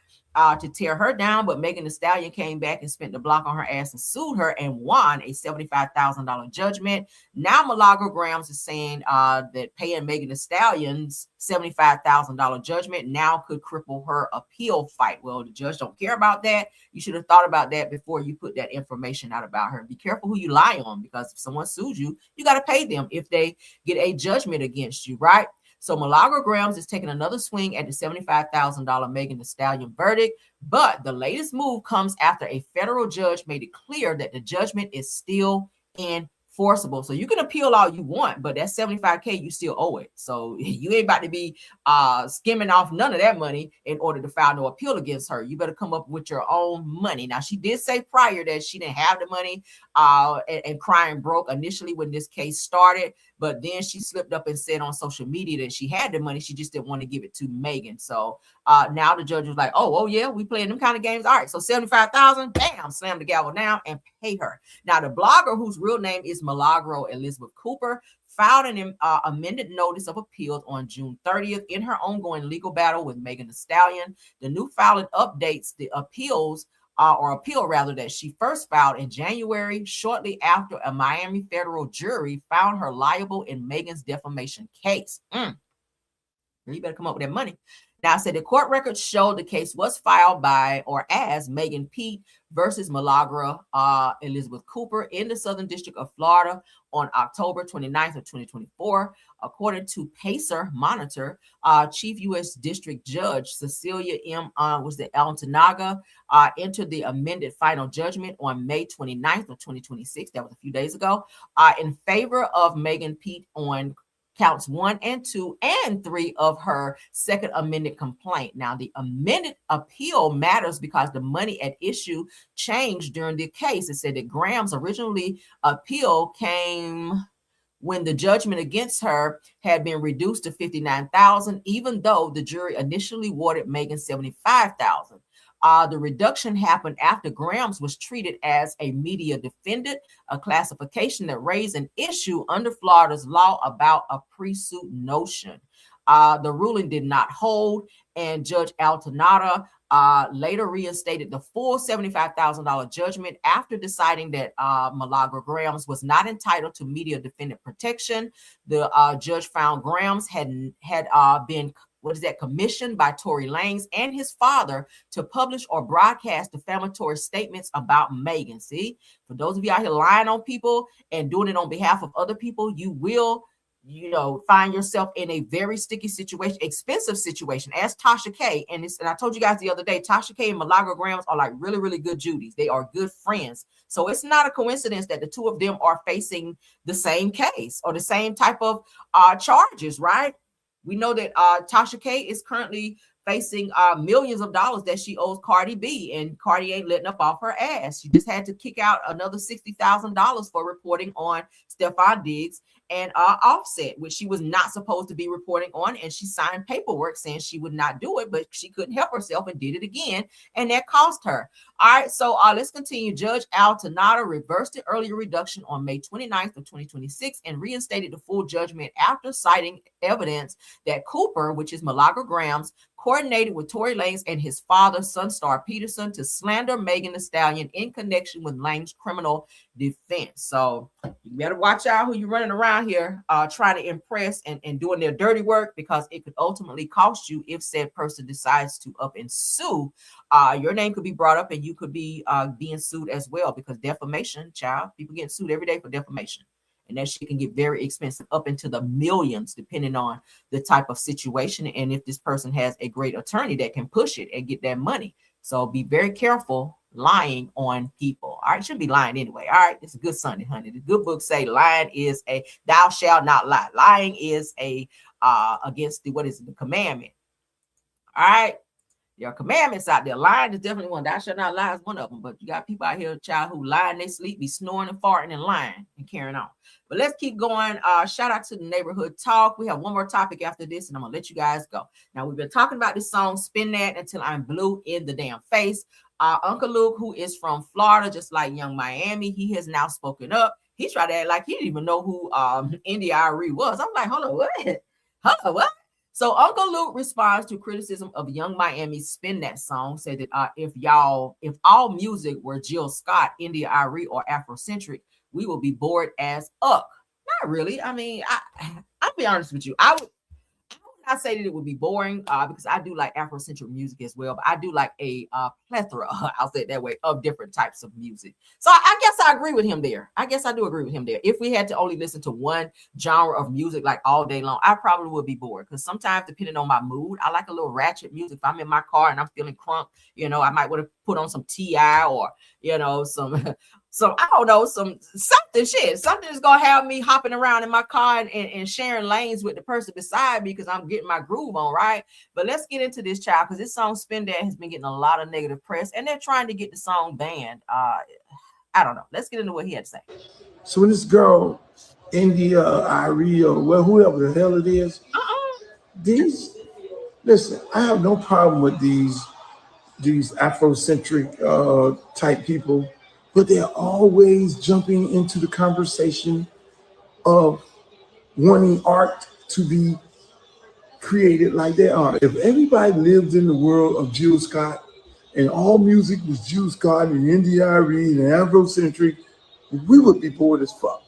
to tear her down. But Megan Thee Stallion came back and spent the block on her ass and sued her and won a $75,000 judgment. Now Milagro Grams is saying that paying Megan Thee Stallion's $75,000 judgment now could cripple her appeal fight. Well, the judge don't care about that. You should have thought about that before you put that information out about her. Be careful who you lie on, because if someone sues you, you got to pay them if they get a judgment against you, right? So Milagro Grams is taking another swing at the $75,000 Megan Thee Stallion verdict, but the latest move comes after a federal judge made it clear that the judgment is still enforceable. So you can appeal all you want, but that $75K you still owe it. So you ain't about to be skimming off none of that money in order to file no appeal against her. You better come up with your own money. Now she did say prior that she didn't have the money and crying broke initially when this case started. But then she slipped up and said on social media that she had the money. She just didn't want to give it to Megan. So now the judge was like, oh yeah, we playing them kind of games. All right, so $75,000, bam, slam the gavel down and pay her. Now the blogger, whose real name is Milagro Elizabeth Cooper, filed an amended notice of appeals on June 30th in her ongoing legal battle with Megan Thee Stallion. The new filing updates the appeal that she first filed in January, shortly after a Miami federal jury found her liable in Megan's defamation case. You better come up with that money. Now, I said the court records show the case was filed by or as Megan Pete versus Milagro Elizabeth Cooper in the Southern District of Florida on October 29th of 2024. According to Pacer Monitor, Chief U.S. District Judge Cecilia M. Altanaga entered the amended final judgment on May 29th of 2026. That was a few days ago, in favor of Megan Pete on counts 1 and 2 and 3 of her second amended complaint. Now, the amended appeal matters because the money at issue changed during the case. It said that Graham's originally appeal came when the judgment against her had been reduced to $59,000, even though the jury initially awarded Megan $75,000. The reduction happened after Grams was treated as a media defendant, a classification that raised an issue under Florida's law about a pre-suit notion. The ruling did not hold, and Judge Altanada later reinstated the full $75,000 judgment after deciding that Milagro Grams was not entitled to media defendant protection. The judge found Grams had been commissioned by Tory Lanez and his father to publish or broadcast defamatory statements about Megan. See, for those of you out here lying on people and doing it on behalf of other people, you will, find yourself in a very sticky situation, expensive situation, as Tasha K. And I told you guys the other day, Tasha K and Milagro Grams are like really, really good Judies. They are good friends. So it's not a coincidence that the two of them are facing the same case or the same type of charges, right? We know that Tasha K is currently facing millions of dollars that she owes Cardi B, and Cardi ain't letting up off her ass. She just had to kick out another $60,000 for reporting on Stephon Diggs and Offset, which she was not supposed to be reporting on, and she signed paperwork saying she would not do it, but she couldn't help herself and did it again, and that cost her. All right, so let's continue. Judge Altanada reversed the earlier reduction on May 29th of 2026 and reinstated the full judgment after citing evidence that Cooper, which is Milagro Grams, coordinated with Tory Lanez and his father, Sunstar Peterson, to slander Megan Thee Stallion in connection with Lanez's criminal defense. So you better watch out who you're running around here trying to impress and doing their dirty work, because it could ultimately cost you if said person decides to up and sue. Your name could be brought up and you could be being sued as well, because defamation, child, people getting sued every day for defamation. And that shit can get very expensive, up into the millions, depending on the type of situation. And if this person has a great attorney that can push it and get that money. So be very careful lying on people. All right, shouldn't be lying anyway. All right, it's a good Sunday, honey. The good book say lying is a thou shalt not lie. Lying is a against the the commandment. All right. There are commandments out there. Lying is definitely one. Thou shalt not lie is one of them. But you got people out here, child, who lie in their sleep, be snoring and farting and lying and carrying on. But let's keep going. Shout out to the neighborhood talk. We have one more topic after this, and I'm gonna let you guys go. Now, we've been talking about this song, Spin That Until I'm Blue in the Damn Face. Uncle Luke, who is from Florida, just like Young Miami, he has now spoken up. He tried to act like he didn't even know who Yandy was. I'm like, hold on, what? Hold on, what? So Uncle Luke responds to criticism of Young Miami's Spin That song, said that if all music were Jill Scott, Yandy, or Afrocentric, we will be bored as uck. Not really. I mean, I'll be honest with you. I would not say that it would be boring because I do like Afrocentric music as well, but I do like a plethora, I'll say it that way, of different types of music. So I guess I agree with him there. I guess I do agree with him there. If we had to only listen to one genre of music like all day long, I probably would be bored, because sometimes, depending on my mood, I like a little ratchet music. If I'm in my car and I'm feeling crunk, I might want to put on some T.I. or, some I don't know, something that's gonna have me hopping around in my car and sharing lanes with the person beside me, because I'm getting my groove on, right? But let's get into this, child, because this song Spin That has been getting a lot of negative press, and they're trying to get the song banned. I don't know. Let's get into what he had to say. So when this girl, India, or whoever the hell it is, listen, I have no problem with these Afrocentric type people, but they're always jumping into the conversation of wanting art to be created like they are. If everybody lived in the world of Jill Scott and all music was Jill Scott and Yandy and Afrocentric, we would be bored as fuck.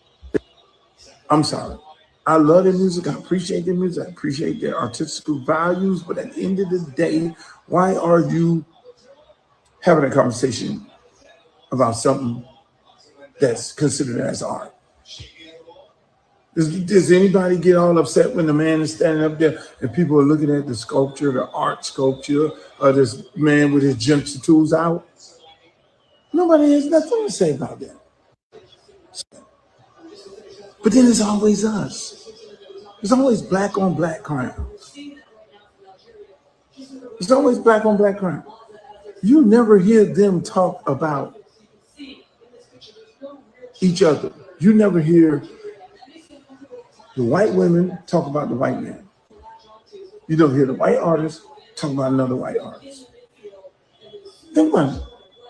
I'm sorry. I love their music. I appreciate their music. I appreciate their artistic values. But at the end of the day, why are you having a conversation about something that's considered as art? Does anybody get all upset when the man is standing up there and people are looking at the sculpture, the art sculpture of this man with his gypsy tools out? Nobody has nothing to say about that. But then it's always us. There's always black on black crime. There's always black on black crime. You never hear them talk about each other. You never hear the white women talk about the white man. You don't hear the white artist talk about another white artist. Think about it.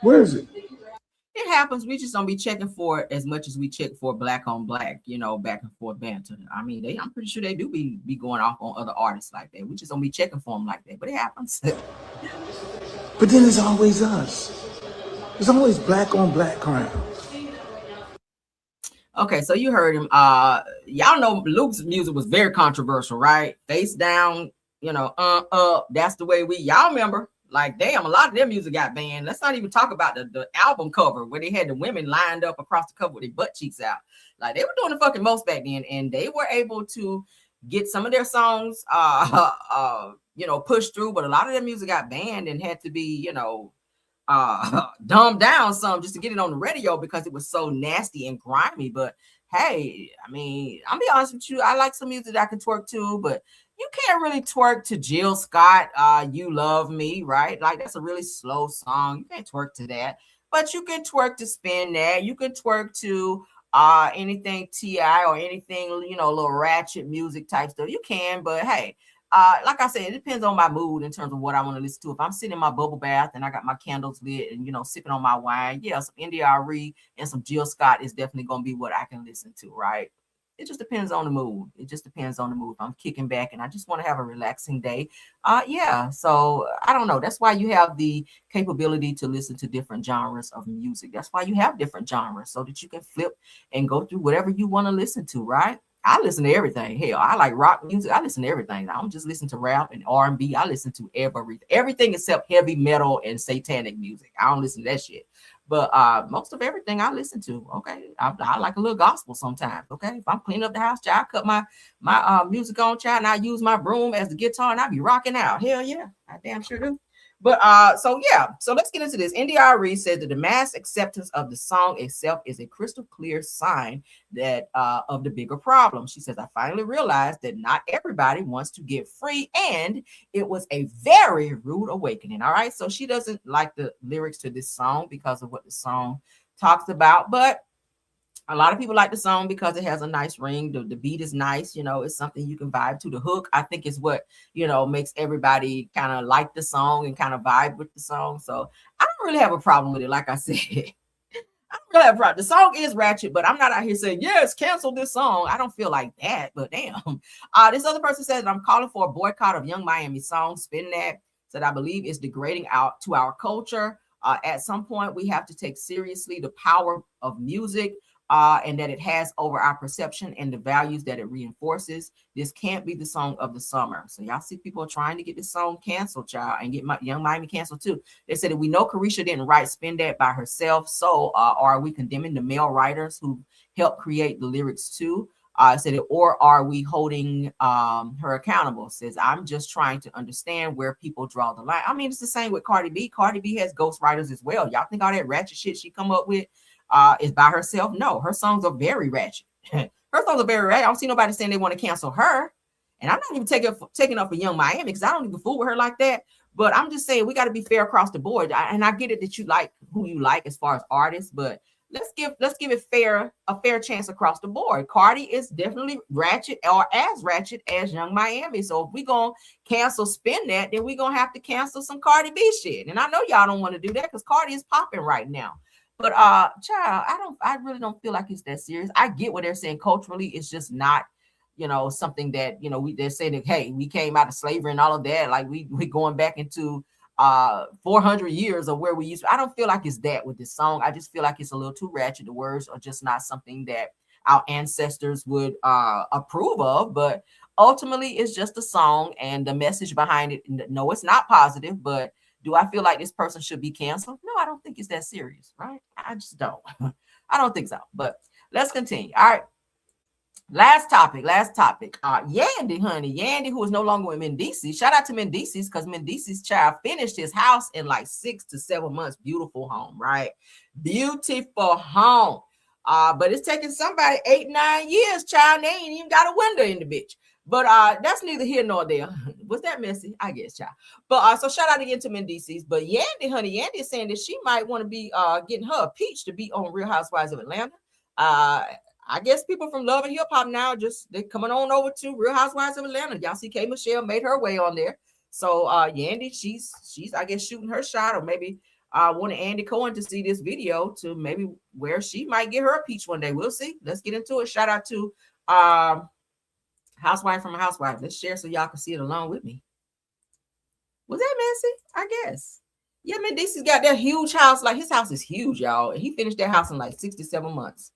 Where is it? It happens. We just don't be checking for it as much as we check for black on black, back and forth banter. I mean, I'm pretty sure they do be going off on other artists like that. We just don't be checking for them like that, but it happens. But then it's always us. There's always black on black crime. Okay, so you heard him. Y'all know Luke's music was very controversial, right? Face down, that's the way y'all remember. Like, damn, a lot of their music got banned. Let's not even talk about the album cover where they had the women lined up across the cover with their butt cheeks out. Like, they were doing the fucking most back then, and they were able to get some of their songs, pushed through, but a lot of their music got banned and had to be, dumbed down some just to get it on the radio because it was so nasty and grimy. But hey, I mean, I'll be honest with you, I like some music that I can twerk to, but you can't really twerk to Jill Scott, You Love Me, right? Like, that's a really slow song. You can't twerk to that, but you can twerk to Spin That. You can twerk to anything T.I. or anything, little ratchet music type stuff. You can, but hey, like I said, it depends on my mood in terms of what I want to listen to. If I'm sitting in my bubble bath and I got my candles lit and, sipping on my wine, yeah, some NDRE and some Jill Scott is definitely going to be what I can listen to, right? It just depends on the mood. It just depends on the mood. If I'm kicking back and I just want to have a relaxing day, yeah. So I don't know. That's why you have the capability to listen to different genres of music. That's why you have different genres so that you can flip and go through whatever you want to listen to, right? I listen to everything. Hell, I like rock music. I listen to everything. I don't just listen to rap and R&B. I listen to everything except heavy metal and satanic music. I don't listen to that shit. But most of everything I listen to, okay. I like a little gospel sometimes, okay. If I'm cleaning up the house, child, I cut my music on, child, and I use my broom as the guitar, and I be rocking out. Hell yeah, I damn sure do. But so let's get into this. NDRE said that the mass acceptance of the song itself is a crystal clear sign that of the bigger problem. She says, I finally realized that not everybody wants to get free, and it was a very rude awakening. All right, so she doesn't like the lyrics to this song because of what the song talks about, but a lot of people like the song because it has a nice ring. The beat is nice. It's something you can vibe to. The hook, I think, is what, makes everybody kind of like the song and kind of vibe with the song. So I don't really have a problem with it. Like I said, I don't really have a problem. The song is ratchet, but I'm not out here saying, yes, cancel this song. I don't feel like that, but damn. This other person says that I'm calling for a boycott of Young Miami song. Spin That. Said, I believe is degrading out to our culture. At some point, we have to take seriously the power of music. And that it has over our perception and the values that it reinforces. This can't be the song of the summer. So y'all see people are trying to get this song canceled, child, and get Young Miami canceled too. They said that we know Carisha didn't write Spin That by herself. So are we condemning the male writers who helped create the lyrics too? Said, or are we holding her accountable? Says, I'm just trying to understand where people draw the line. I mean, it's the same with Cardi B. Cardi B has ghostwriters as well. Y'all think all that ratchet shit she come up with is by herself? No, her songs are very ratchet. Her songs are very ratchet. I don't see nobody saying they want to cancel her. And I'm not even taking up for Young Miami because I don't even fool with her like that. But I'm just saying we got to be fair across the board. And I get it that you like who you like as far as artists, but let's give it a fair chance across the board. Cardi is definitely ratchet or as ratchet as Young Miami. So if we gonna cancel Spin That, then we gonna have to cancel some Cardi B shit. And I know y'all don't want to do that because Cardi is popping right now. But child, I really don't feel like it's that serious. I get what they're saying culturally. It's just not, something that, they're saying that, hey, we came out of slavery and all of that. Like we going back into 400 years of where we used to. I don't feel like it's that with this song. I just feel like it's a little too ratchet. The words are just not something that our ancestors would approve of. But ultimately, it's just a song and the message behind it. No, it's not positive, but do I feel like this person should be canceled? No, I don't think it's that serious, right? I just don't. I don't think so. But let's continue. All right. Last topic. Yandy, honey. Yandy, who is no longer with Mendices. Shout out to Mendices because Mendices' child finished his house in like 6 to 7 months. Beautiful home, right? Beautiful home. But it's taking somebody 8-9 years, child. They ain't even got a window in the bitch. But that's neither here nor there. Was that messy? I guess, child. But so shout out again to Mendices. But Yandy, honey, Yandy is saying that she might want to be getting her a peach to be on Real Housewives of Atlanta. I guess people from Love and Hip Hop now they're coming on over to Real Housewives of Atlanta. Y'all see K Michelle made her way on there. So Yandy, she's I guess shooting her shot, or maybe wanted Andy Cohen to see this video to maybe where she might get her a peach one day. We'll see. Let's get into it. Shout out to Housewife from a Housewife. Let's share so y'all can see it along with me. Was that messy? I guess. Yeah, Mendices got that huge house. Like, his house is huge, y'all. And he finished that house in like 6 to 7 months.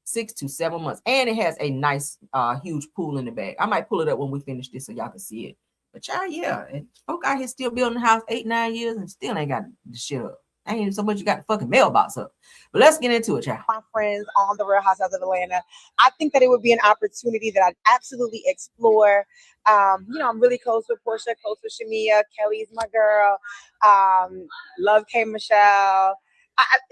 6 to 7 months. And it has a nice, huge pool in the back. I might pull it up when we finish this so y'all can see it. But y'all, yeah. And folk out here still building the house 8, 9 years and still ain't got the shit up. Ain't even so much you got the fucking mailbox up. But let's get into it, y'all. My friends on the Real Housewives of Atlanta. I think that it would be an opportunity that I'd absolutely explore. I'm really close with Portia, close with Shamia. Kelly's my girl. Love K Michelle.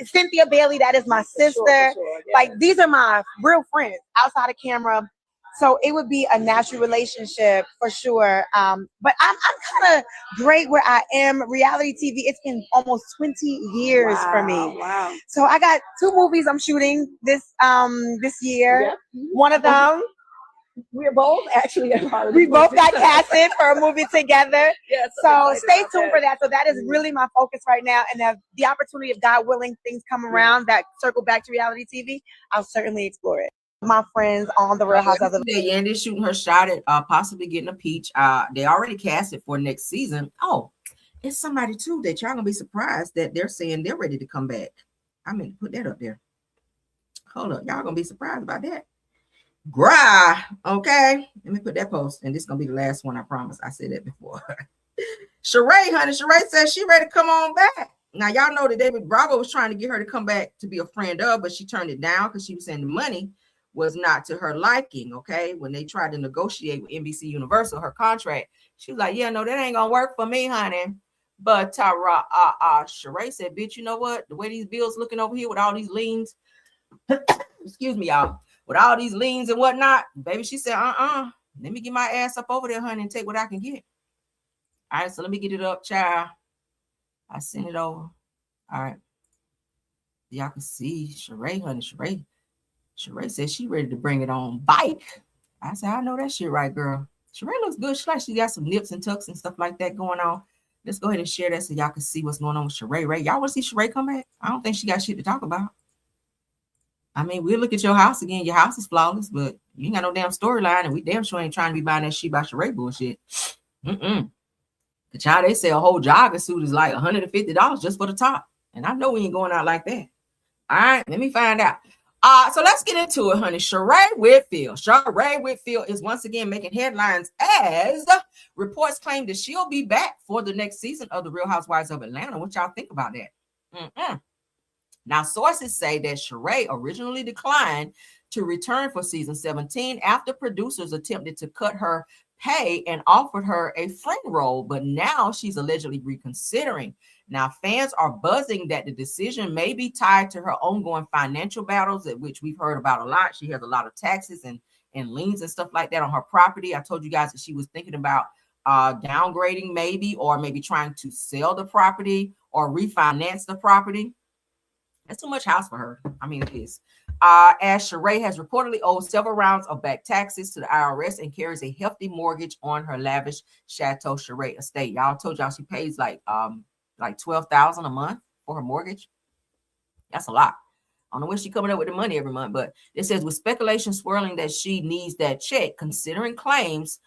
Cynthia Bailey, that is my sister. For sure, yeah. Like, these are my real friends outside of camera. So it would be a natural relationship for sure. But I'm kind of great where I am. Reality TV, it's been almost 20 years for me. Wow. So I got 2 movies I'm shooting this year. Yep. One of them. We're both actually a part of we both got casted for a movie together. Yes. So stay tuned for that. So that is really my focus right now. And the opportunity, of God willing, things come around that circle back to reality TV, I'll certainly explore it. My friends on the Real Housewives of Yandy shooting her shot at possibly getting a peach. They already cast it for next season. Oh, it's somebody too that y'all gonna be surprised that they're saying they're ready to come back. I mean, put that up there. Hold up, y'all gonna be surprised about that. Gry, okay. Let me put that post, and this is gonna be the last one. I promise. I said that before. Sheree, honey, Sheree says she ready to come on back. Now y'all know that David Bravo was trying to get her to come back to be a friend of, but she turned it down because she was saying the money was not to her liking. Okay, when they tried to negotiate with NBC Universal her contract, she was like, "Yeah, no, that ain't gonna work for me, honey." But Sheree said, "Bitch, you know what? The way these bills looking over here with all these liens, excuse me, y'all, with all these liens and whatnot, baby," she said, let me get my ass up over there, honey, and take what I can get." All right, so let me get it up, child. I sent it over. All right, y'all can see Sheree, honey. Sheree said she ready to bring it on bike. I said, I know that shit right, girl. Sheree looks good. She got some nips and tucks and stuff like that going on. Let's go ahead and share that so y'all can see what's going on with Sheree. Right? Y'all want to see Sheree come back? I don't think she got shit to talk about. I mean, we'll look at your house again. Your house is flawless, but you ain't got no damn storyline, and we damn sure ain't trying to be buying that shit by Sheree bullshit. The child, they say a whole jogging suit is like $150 just for the top. And I know we ain't going out like that. All right, let me find out. So let's get into it, honey. Sheree Whitfield. Sheree Whitfield is once again making headlines as reports claim that she'll be back for the next season of The Real Housewives of Atlanta. What y'all think about that? Now, sources say that Sheree originally declined to return for season 17 after producers attempted to cut her pay and offered her a friend role, but now she's allegedly reconsidering. Now, fans are buzzing that the decision may be tied to her ongoing financial battles, at which we've heard about a lot. She has a lot of taxes and liens and stuff like that on her property. I told you guys that she was thinking about downgrading maybe, or maybe trying to sell the property or refinance the property. That's too much house for her. I mean, it is. As Sheree has reportedly owed several rounds of back taxes to the IRS and carries a hefty mortgage on her lavish Chateau Sheree estate. Y'all, told y'all she pays like $12,000 a month for her mortgage. That's a lot. I don't know where she's coming up with the money every month, but it says with speculation swirling that she needs that check, considering claims,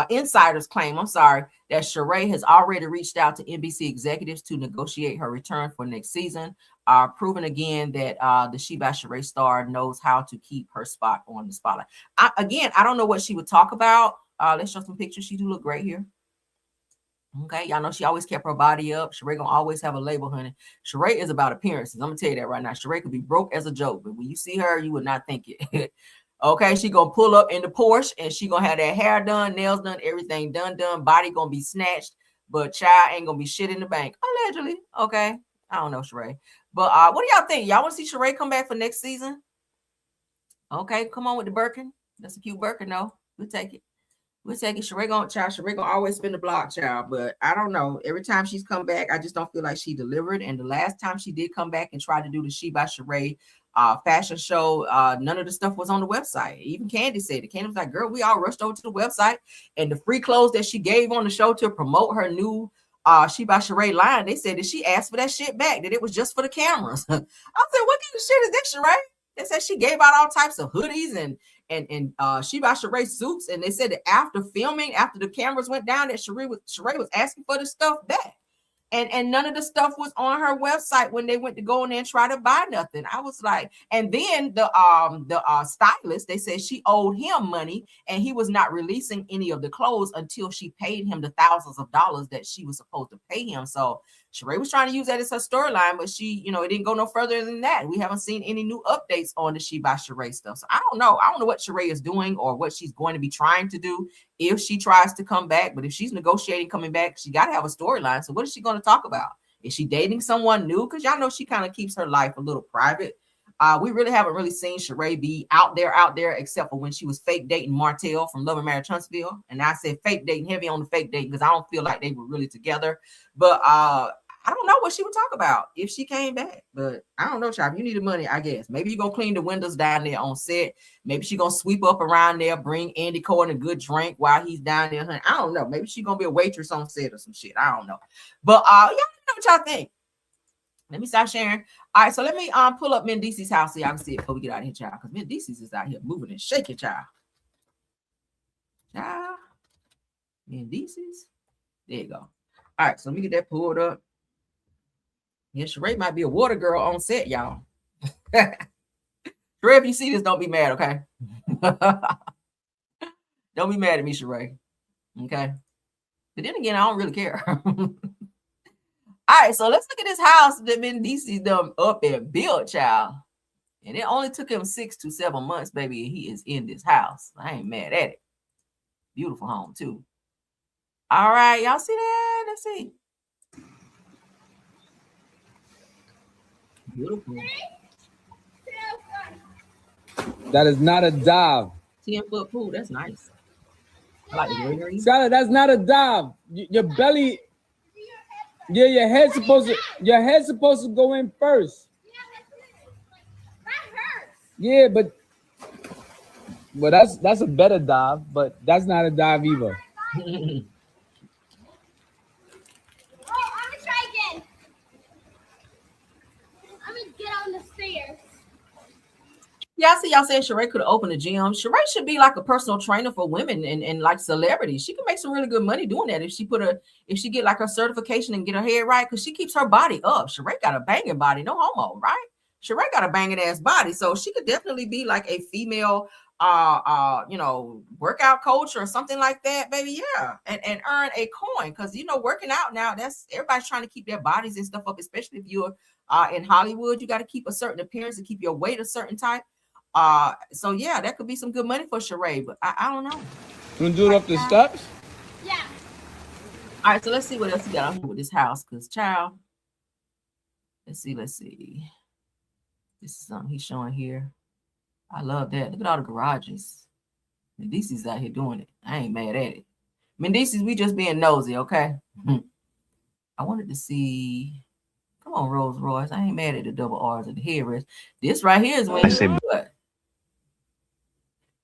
insiders claim, that Sheree has already reached out to NBC executives to negotiate her return for next season, proving again that the She by Sheree star knows how to keep her spot on the spotlight. I don't know what she would talk about. Let's show some pictures. She do look great here. Okay, y'all know she always kept her body up. Sheree gonna always have a label, honey. Sheree is about appearances. I'm gonna tell you that right now. Sheree could be broke as a joke, but when you see her, you would not think it. Okay, she gonna pull up in the Porsche and she gonna have that hair done, nails done, everything done. Body gonna be snatched, but child ain't gonna be shit in the bank. Allegedly. Okay, I don't know, Sheree. But what do y'all think? Y'all want to see Sheree come back for next season? Okay, come on with the Birkin. That's a cute Birkin, though. We'll take it. We'll take it. Sheree gonna always spin the block, child. But I don't know. Every time she's come back, I just don't feel like she delivered. And the last time she did come back and try to do the She by Sheree fashion show, none of the stuff was on the website. Even Candy said it. Candy was like, girl, we all rushed over to the website, and the free clothes that she gave on the show to promote her new She by Sheree line, they said that she asked for that shit back, that it was just for the cameras. I said, what kind of shit is this, Sheree? They said she gave out all types of hoodies and She by Sheree suits, and they said that after filming, after the cameras went down, that Sheree was asking for the stuff back. And none of the stuff was on her website when they went to go in there and try to buy nothing. I was like, and then the stylist, they said she owed him money and he was not releasing any of the clothes until she paid him the thousands of dollars that she was supposed to pay him. So Sheree was trying to use that as her storyline, but she, it didn't go no further than that. We haven't seen any new updates on the She by Sheree stuff. So I don't know. I don't know what Sheree is doing or what she's going to be trying to do if she tries to come back. But if she's negotiating coming back, she got to have a storyline. So what is she going to talk about? Is she dating someone new? Because y'all know she kind of keeps her life a little private. We really haven't really seen Sheree be out there, except for when she was fake dating Martell from Love and Marriage Huntsville. And I said fake dating, heavy on the fake dating, because I don't feel like they were really together. But I don't know what she would talk about if she came back. But I don't know, child. You need the money, I guess. Maybe you're going to clean the windows down there on set. Maybe she's going to sweep up around there, bring Andy Cohen a good drink while he's down there. Honey. I don't know. Maybe she's going to be a waitress on set or some shit. I don't know. But y'all know what y'all think. Let me stop sharing. All right, so let me pull up Mendici's house so y'all can see it before we get out of here, child. Because Mendici's is out here moving and shaking, child. Child. Mendici's. There you go. All right, so let me get that pulled up. Yeah, Sheree might be a water girl on set, y'all. Sheree, if you see this, don't be mad, okay? Don't be mad at me, Sheree. Okay? But then again, I don't really care. All right, so let's look at this house that Mendici's done up and built, child. And it only took him 6 to 7 months, baby, and he is in this house. I ain't mad at it. Beautiful home, too. All right, y'all see that? Let's see. Beautiful. That is not a dive. 10-foot pool, that's nice. I like the greenery. Skylar, that's not a dive. Your belly... Yeah, your head's supposed to go in first. Yeah, but that's a better dive, but that's not a dive either. Yeah, I see y'all saying Sheree could have opened a gym. Sheree should be like a personal trainer for women and like celebrities. She can make some really good money doing that if she get like her certification and get her head right, because she keeps her body up. Sheree got a banging body, no homo, right? Sheree got a banging ass body, so she could definitely be like a female workout coach or something like that, baby. Yeah, and earn a coin, because working out now, that's everybody's trying to keep their bodies and stuff up, especially if you're in Hollywood. You got to keep a certain appearance and keep your weight a certain type. So yeah, that could be some good money for Sheree, but I don't know. You want to do it up the steps? Yeah. All right, so let's see what else we got on here with this house, because child, let's see. This is something he's showing here. I love that. Look at all the garages. Mendici's out here doing it. I ain't mad at it. Mendici's, we just being nosy, okay? I wanted to see. Come on, Rolls Royce. I ain't mad at the double R's and the headrest. This right here is when what?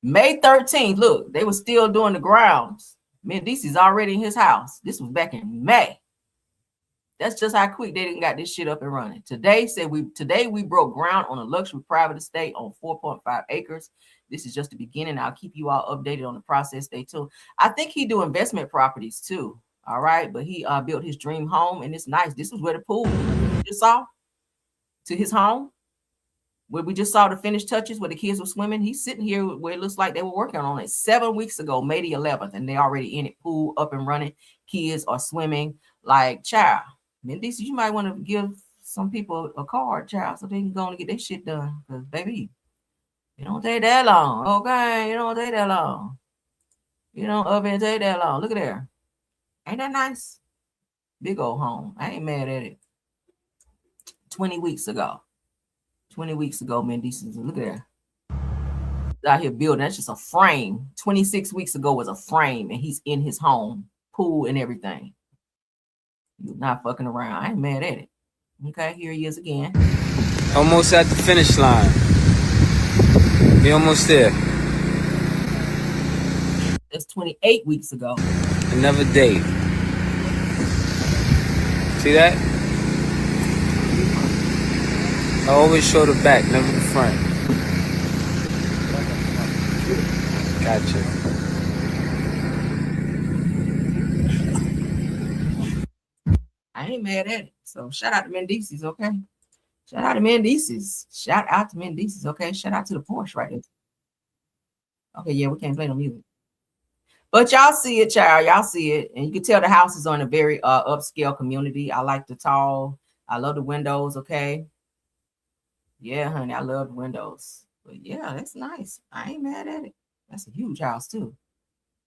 May 13th. Look, they were still doing the grounds. Mendici's already in his house. This was back in May. That's just how quick they didn't got this shit up and running. Today we broke ground on a luxury private estate on 4.5 acres. This is just the beginning. I'll keep you all updated on the process. Stay tuned. I think he do investment properties too. All right, but he built his dream home, and it's nice. This was where the pool we just saw to his home, where we just saw the finished touches where the kids were swimming. He's sitting here where it looks like they were working on it 7 weeks ago, May the 11th, and they already in it. Pool up and running. Kids are swimming. Like, child, Mendici, you might want to give some people a card, child, so they can go and get their shit done. Because, baby, it don't take that long. Okay, it don't take that long. You don't up and take that long. Look at there. Ain't that nice? Big old home. I ain't mad at it. 20 weeks ago. 20 weeks ago, Mendici. Look at that. out here building. That's just a frame. 26 weeks ago was a frame, and he's in his home, pool and everything. He's not fucking around. I ain't mad at it. Okay, here he is again. Almost at the finish line. We almost there. That's 28 weeks ago. Another day. See that? I always show the back, never the front. Gotcha. I ain't mad at it. So shout out to Mendices, okay? Shout out to Mendices. Shout out to Mendices, okay? Shout out to the Porsche right there. Okay, yeah, we can't play no music. But y'all see it, child. Y'all see it. And you can tell the house is on a very upscale community. I like the tall. I love the windows, okay? Yeah, honey, I love the windows. But yeah, that's nice. I ain't mad at it. That's a huge house, too.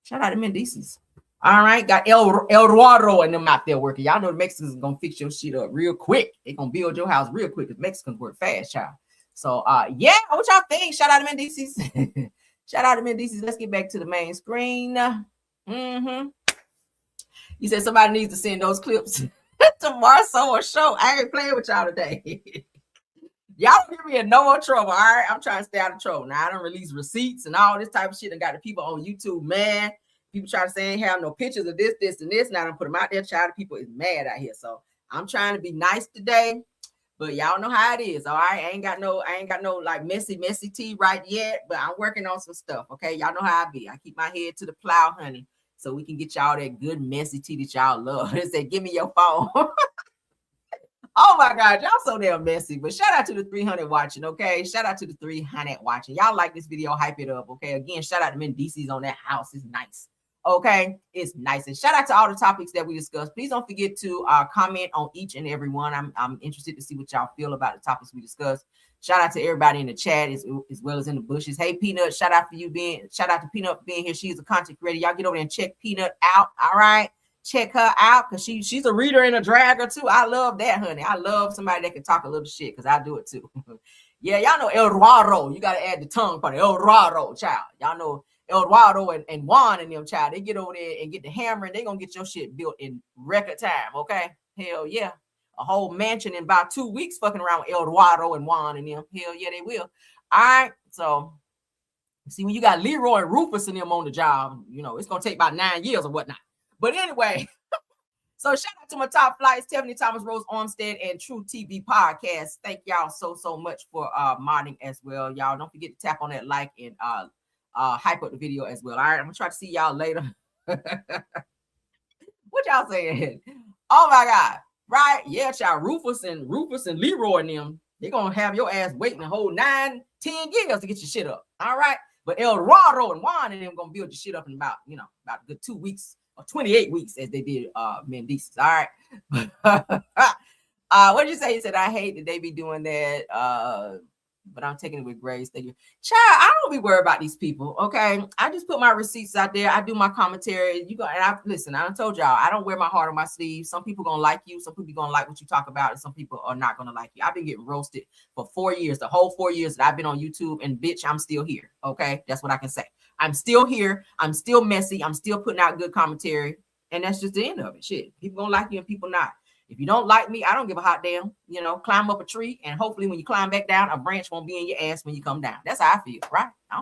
Shout out to Mendices. All right, got El Rhoa and them out there working. Y'all know the Mexicans are gonna fix your shit up real quick. They gonna build your house real quick because Mexicans work fast, child. So yeah, what y'all think? Shout out to Mendices. Shout out to Mendices. Let's get back to the main screen. You said somebody needs to send those clips to Marceau show. I ain't playing with y'all today. Y'all don't give me in no more trouble. All right, I'm trying to stay out of trouble. Now I don't release receipts and all this type of shit and got the people on YouTube, man. People try to say I ain't have no pictures of this, and this. Now I don't put them out there. Child, people is mad out here. So I'm trying to be nice today, but y'all know how it is. All right, I ain't got no like messy tea right yet, but I'm working on some stuff. Okay, y'all know how I be. I keep my head to the plow, honey, so we can get y'all that good messy tea that y'all love. They say, give me your phone. Oh my God, y'all so damn messy. But shout out to the 300 watching, okay? Shout out to the 300 watching. Y'all like this video, hype it up, okay? Again, shout out to Mendices on that house. It's nice. Okay, it's nice. And shout out to all the topics that we discussed. Please don't forget to comment on each and every one. I'm interested to see what y'all feel about the topics we discussed. Shout out to everybody in the chat as well as in the bushes. Hey, Peanut, shout out to Peanut being here. She's a content creator. Y'all get over there and check Peanut out. All right. Check her out because she's a reader and a dragger too. I love that, honey. I love somebody that can talk a little shit because I do it too. Yeah, y'all know El Rhoa. You got to add the tongue part. El Rhoa, child. Y'all know El Rhoa and Juan and them, child. They get over there and get the hammer and they going to get your shit built in record time, okay? Hell yeah. A whole mansion in about 2 weeks fucking around with El Rhoa and Juan and them. Hell yeah, they will. All right, so see, when you got Leroy and Rufus and them on the job, you know, it's going to take about 9 years or whatnot. But anyway, so shout out to my top flights, Tiffany Thomas, Rose Armstead, and True TV Podcast. Thank y'all so much for modding as well. Y'all don't forget to tap on that like and hype up the video as well. All right, I'm gonna try to see y'all later. What y'all saying? Oh my God, right? Yeah, y'all, Rufus and Leroy and them, they're gonna have your ass waiting a whole 9-10 years to get your shit up. All right, but El Rhoa and Juan and them gonna build your shit up in about a good 2 weeks. 28 weeks as they did Mendices. All right. What did you say? You said I hate that they be doing that. But I'm taking it with grace. Thank you. Child, I don't be worried about these people. Okay. I just put my receipts out there. I do my commentary. You go and I listen, I told y'all I don't wear my heart on my sleeve. Some people gonna like you, some people gonna like what you talk about, and some people are not gonna like you. I've been getting roasted for 4 years, the whole 4 years that I've been on YouTube, and bitch, I'm still here. Okay, that's what I can say. I'm still here. I'm still messy. I'm still putting out good commentary. And that's just the end of it. Shit. People gonna like you and people not. If you don't like me, I don't give a hot damn. You know, climb up a tree and hopefully when you climb back down, a branch won't be in your ass when you come down. That's how I feel, right? I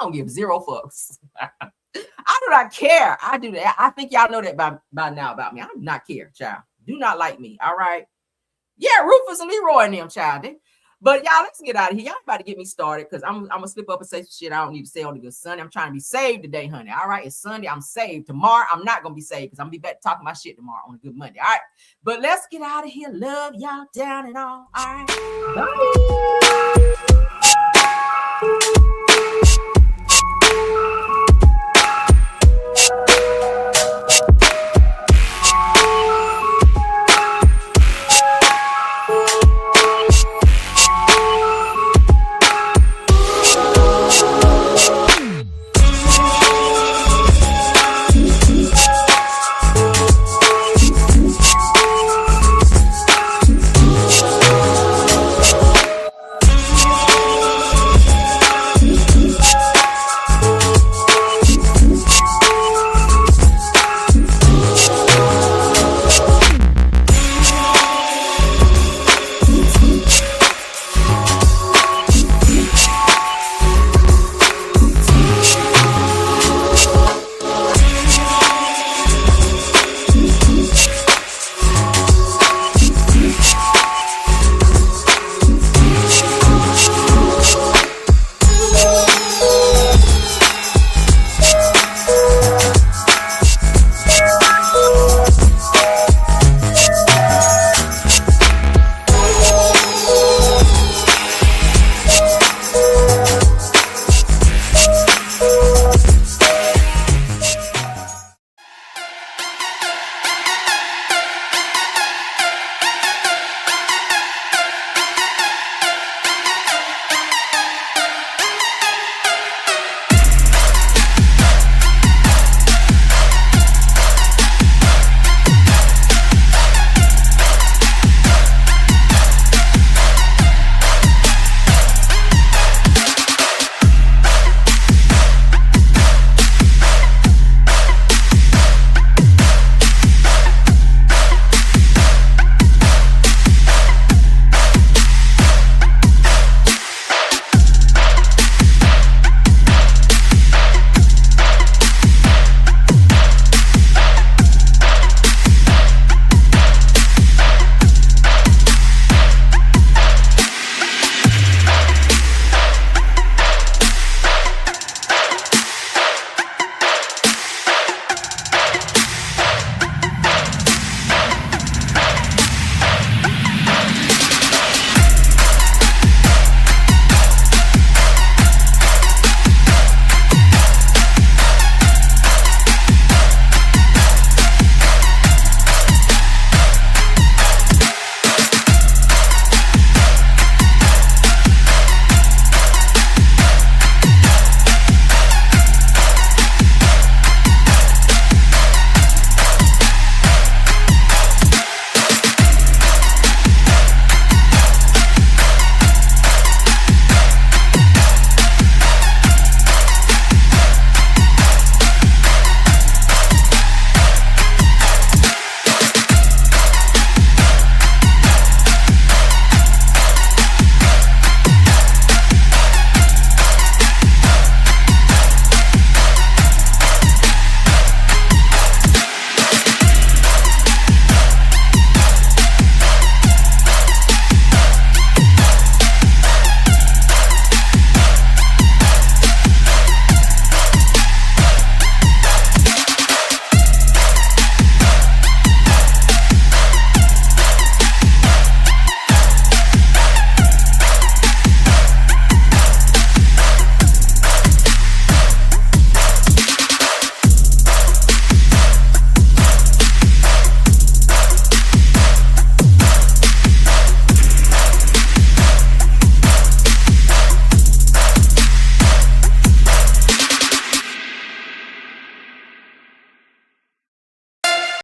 don't give zero fucks. I do not care. I do that. I think y'all know that by now about me. I do not care, child. Do not like me. All right. Yeah, Rufus and Leroy and them, child. But y'all, let's get out of here. Y'all about to get me started because I'm gonna slip up and say some shit I don't need to say on the good Sunday. I'm trying to be saved today, honey. All right, it's Sunday. I'm saved. Tomorrow, I'm not gonna be saved because I'm gonna be back talking my shit tomorrow on a good Monday. All right, but let's get out of here. Love y'all down and all. All right, bye.